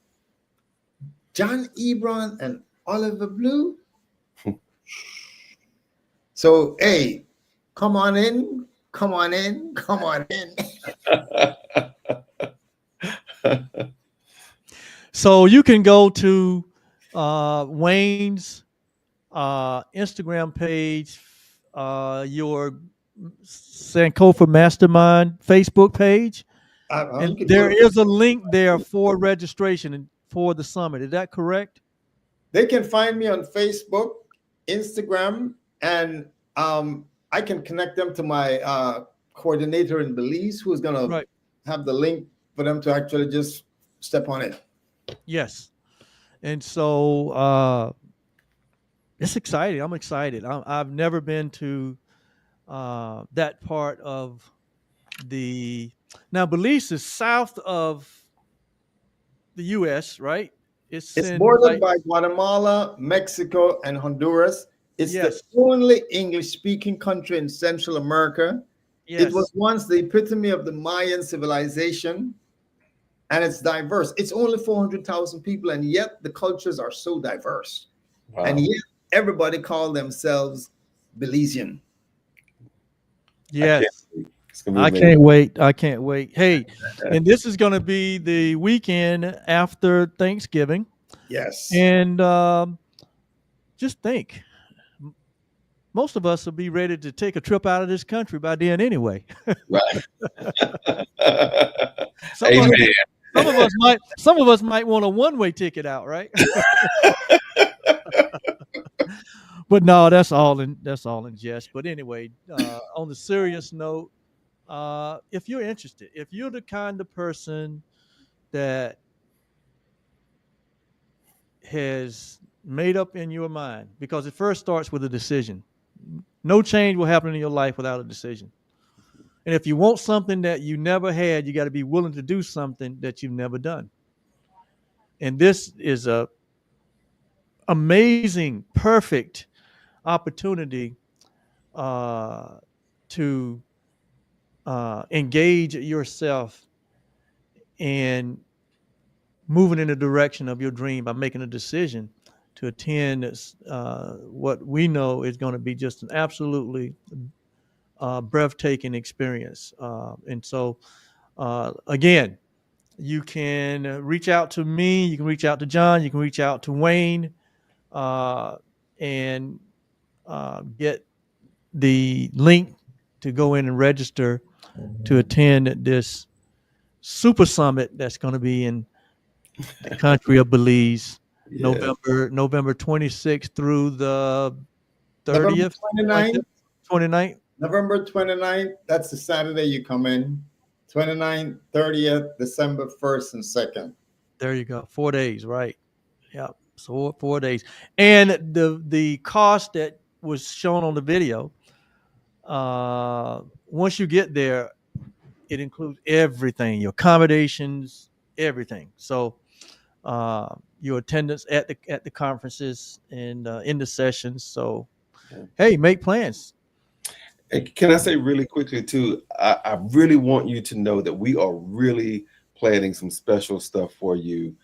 C: John Ebron and Oliver Blue. So, hey, come on in, come on in, come on in.
A: so you can go to Wayne's Instagram page, your Sankofa Mastermind Facebook page,
C: You
A: and
C: can go
A: there
C: to,
A: is a link there for registration for the summit. Is that correct?
C: they can find me on Facebook, Instagram, and I can connect them to my coordinator in Belize, who's going to
A: Right.
C: have the link for them to actually just step on it.
A: Yes. And so it's exciting. I'm excited. I've never been to that part of the. Now, Belize is south of the U.S., right? It's
C: It's
A: in
C: bordered
A: like
C: by Guatemala, Mexico, and Honduras. It's the
A: yes,
C: only English-speaking country in Central America. It was
A: yes,
C: once the epitome of the Mayan civilization, and it's diverse. It's only 400,000 people, and yet the cultures are so diverse. And
B: Wow.
C: yet everybody call themselves Belizean.
B: I can't
A: yes.
B: wait. It's gonna be
A: I
B: amazing.
A: can't wait. I can't wait. Hey, and this is going to be the weekend after Thanksgiving,
C: Yes.
A: and just think, most of us will be ready to take a trip out of this country by then anyway.
B: Right.
A: some of
B: Amen.
A: some of us might want a one-way ticket out, right? But no, that's all in jest. But anyway, on the serious note, if you're interested, if you're the kind of person that has made up in your mind, because it first starts with a decision. No change will happen in your life without a decision. And if you want something that you never had, you got to be willing to do something that you've never done. And this is a amazing, perfect opportunity uh, to engage yourself in moving in the direction of your dream by making a decision to attend what we know is going to be just an absolutely breathtaking experience. And so, again, you can reach out to me, you can reach out to John, you can reach out to Wayne, and get the link to go in and register to attend this super summit that's going to be in the country of Belize,
B: Yes.
A: November 26th through the
C: November
A: 30th, like that,
C: 29th,
A: 29th.
C: November 29th, that's the Saturday you come in. 29th, 30th, December 1st and 2nd.
A: There you go. 4 days, right? Yeah. So 4 days, and the cost that was shown on the video. Once you get there, it includes everything: your accommodations, everything. So your attendance at the conferences and in the sessions. So
B: Yeah.
A: hey, make plans.
B: And can I say really quickly too? I really want you to know that we are really planning some special stuff for you.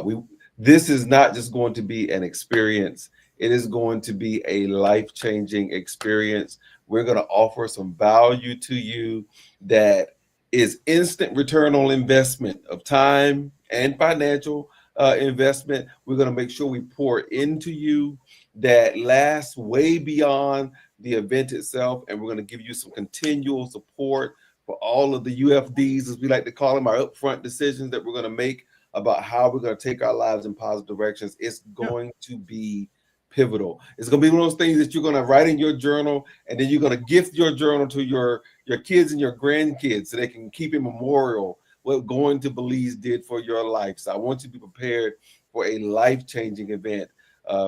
B: We This is not just going to be an experience; it is going to be a life-changing experience. We're going to offer some value to you that is instant return on investment of time and financial investment. We're going to make sure we pour into you that lasts way beyond the event itself, and we're going to give you some continual support for all of the UFDs, as we like to call them, our upfront decisions that we're going to make about how we're going to take our lives in positive directions. It's
A: Yeah.
B: going to be pivotal. It's going to be one of those things that you're going to write in your journal, and then you're going to gift your journal to your kids and your grandkids so they can keep a memorial what going to Belize did for your life. So I want you to be prepared for a life-changing event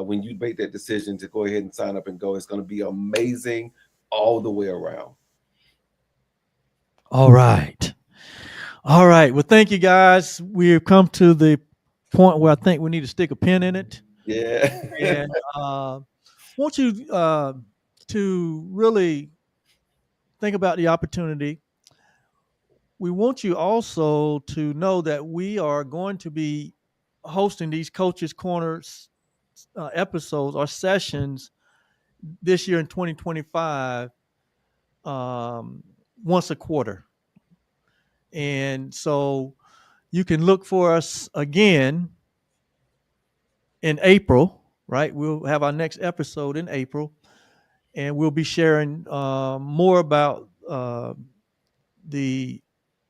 B: when you make that decision to go ahead and sign up and go. It's going to be amazing all the way around.
A: All right. All right. Well, thank you guys. We've come to the point where I think we need to stick a pin in it.
B: Yeah.
A: And want you to really think about the opportunity. We want you also to know that we are going to be hosting these Coaches Corners episodes or sessions this year in 2025 once a quarter. And so you can look for us again in April, right? We'll have our next episode in April, and we'll be sharing more about the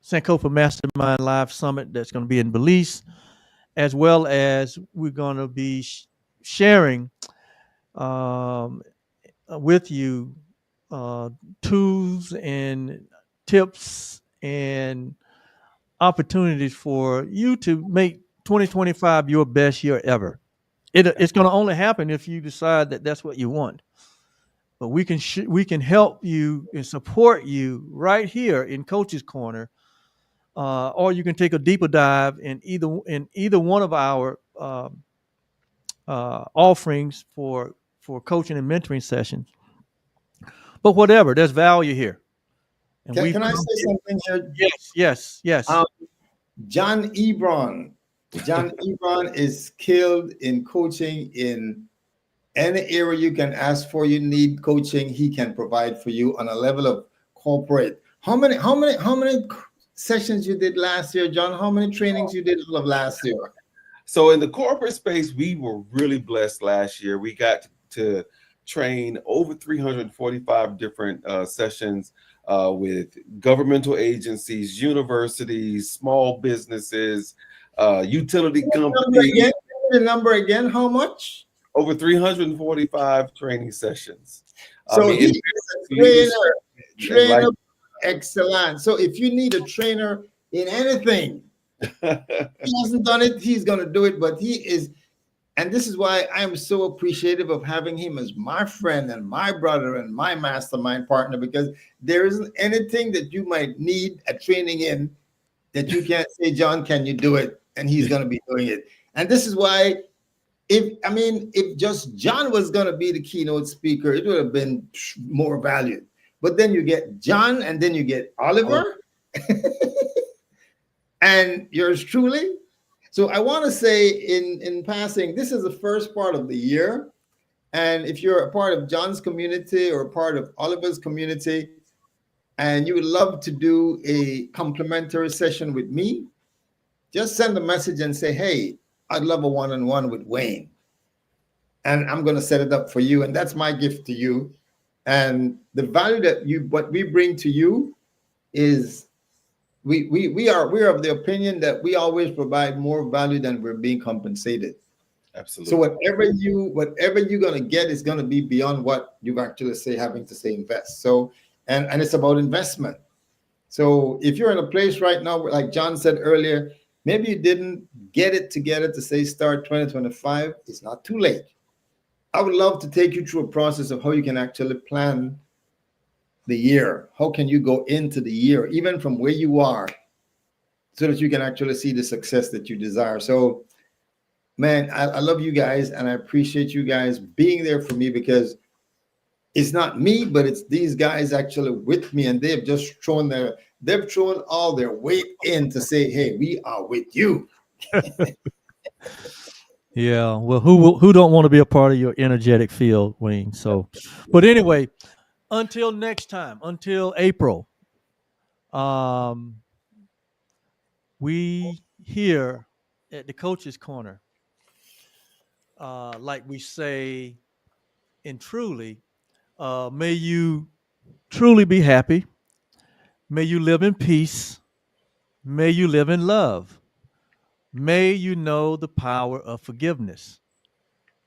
A: Sankofa Mastermind Live Summit that's going to be in Belize, as well as we're going to be sharing with you tools and tips and opportunities for you to make 2025 your best year ever. It's going to only happen if you decide that that's what you want. But we can help you and support you right here in Coach's Corner, or you can take a deeper dive in either one of our offerings for coaching and mentoring sessions. But whatever, there's value here. And
C: Can I say something here?
A: Yes.
C: John Ebron. John Ebron is skilled in coaching in any area you can ask for. You need coaching, he can provide for you on a level of corporate. How many sessions you did last year, John? How many trainings you did all of last year?
B: So in the corporate space, we were really blessed last year. We got to train over 345 different sessions with governmental agencies, universities, small businesses, utility companies.
C: The number again, how much?
B: Over 345 training sessions.
C: So he is a trainer, excellent. So if you need a trainer in anything, he hasn't done it, he's going to do it, but he is. And this is why I am so appreciative of having him as my friend and my brother and my mastermind partner, because there isn't anything that you might need a training in that you can't say, John, can you do it? And he's going to be doing it. And this is why, if just John was going to be the keynote speaker, it would have been more valued. But then you get John, and then you get Oliver, and yours truly. So I want to say in passing, this is the first part of the year. And if you're a part of John's community or a part of Oliver's community, and you would love to do a complimentary session with me, just send a message and say, hey, I'd love a one-on-one with Wayne. And I'm going to set it up for you. And that's my gift to you. And the value that what we bring to you is we are of the opinion that we always provide more value than we're being compensated.
B: Absolutely.
C: So whatever you're going to get is going to be beyond what you actually having to say invest. So, and it's about investment. So if you're in a place right now, where, like John said earlier, maybe you didn't get it together to say start 2025, it's not too late. I would love to take you through a process of how you can actually plan the year. How can you go into the year, even from where you are, so that you can actually see the success that you desire. So, man, I love you guys, and I appreciate you guys being there for me, because It's not me, but it's these guys actually with me, and they've thrown all their weight in to say, hey, we are with you.
A: Yeah. Well, who don't want to be a part of your energetic field, Wayne? So, but anyway, until next time, until April, um, we here at the Coach's Corner, like we say in truly, may you truly be happy. May you live in peace. May you live in love. May you know the power of forgiveness.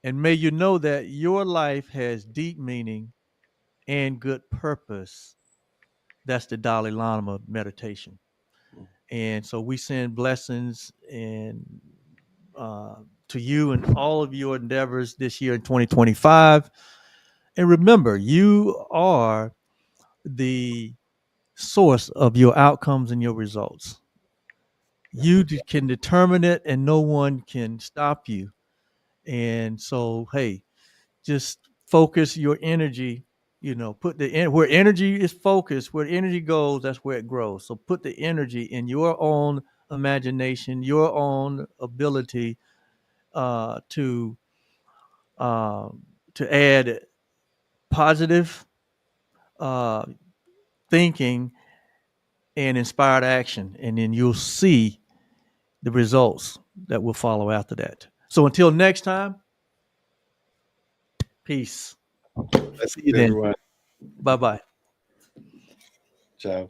A: And may you know that your life has deep meaning and good purpose. That's the Dalai Lama meditation. And so we send blessings and to you and all of your endeavors this year in 2025. And remember, you are the source of your outcomes and your results. You can determine it, and no one can stop you. And so, hey, just focus your energy. Put where energy is focused, where energy goes, that's where it grows. So put the energy in your own imagination, your own ability uh, to uh, to add positive uh, thinking and inspired action, and then you'll see the results that will follow after that. So until next time, peace.
B: Blessings,
A: See you then.
B: everyone.
A: Bye bye.
B: Ciao.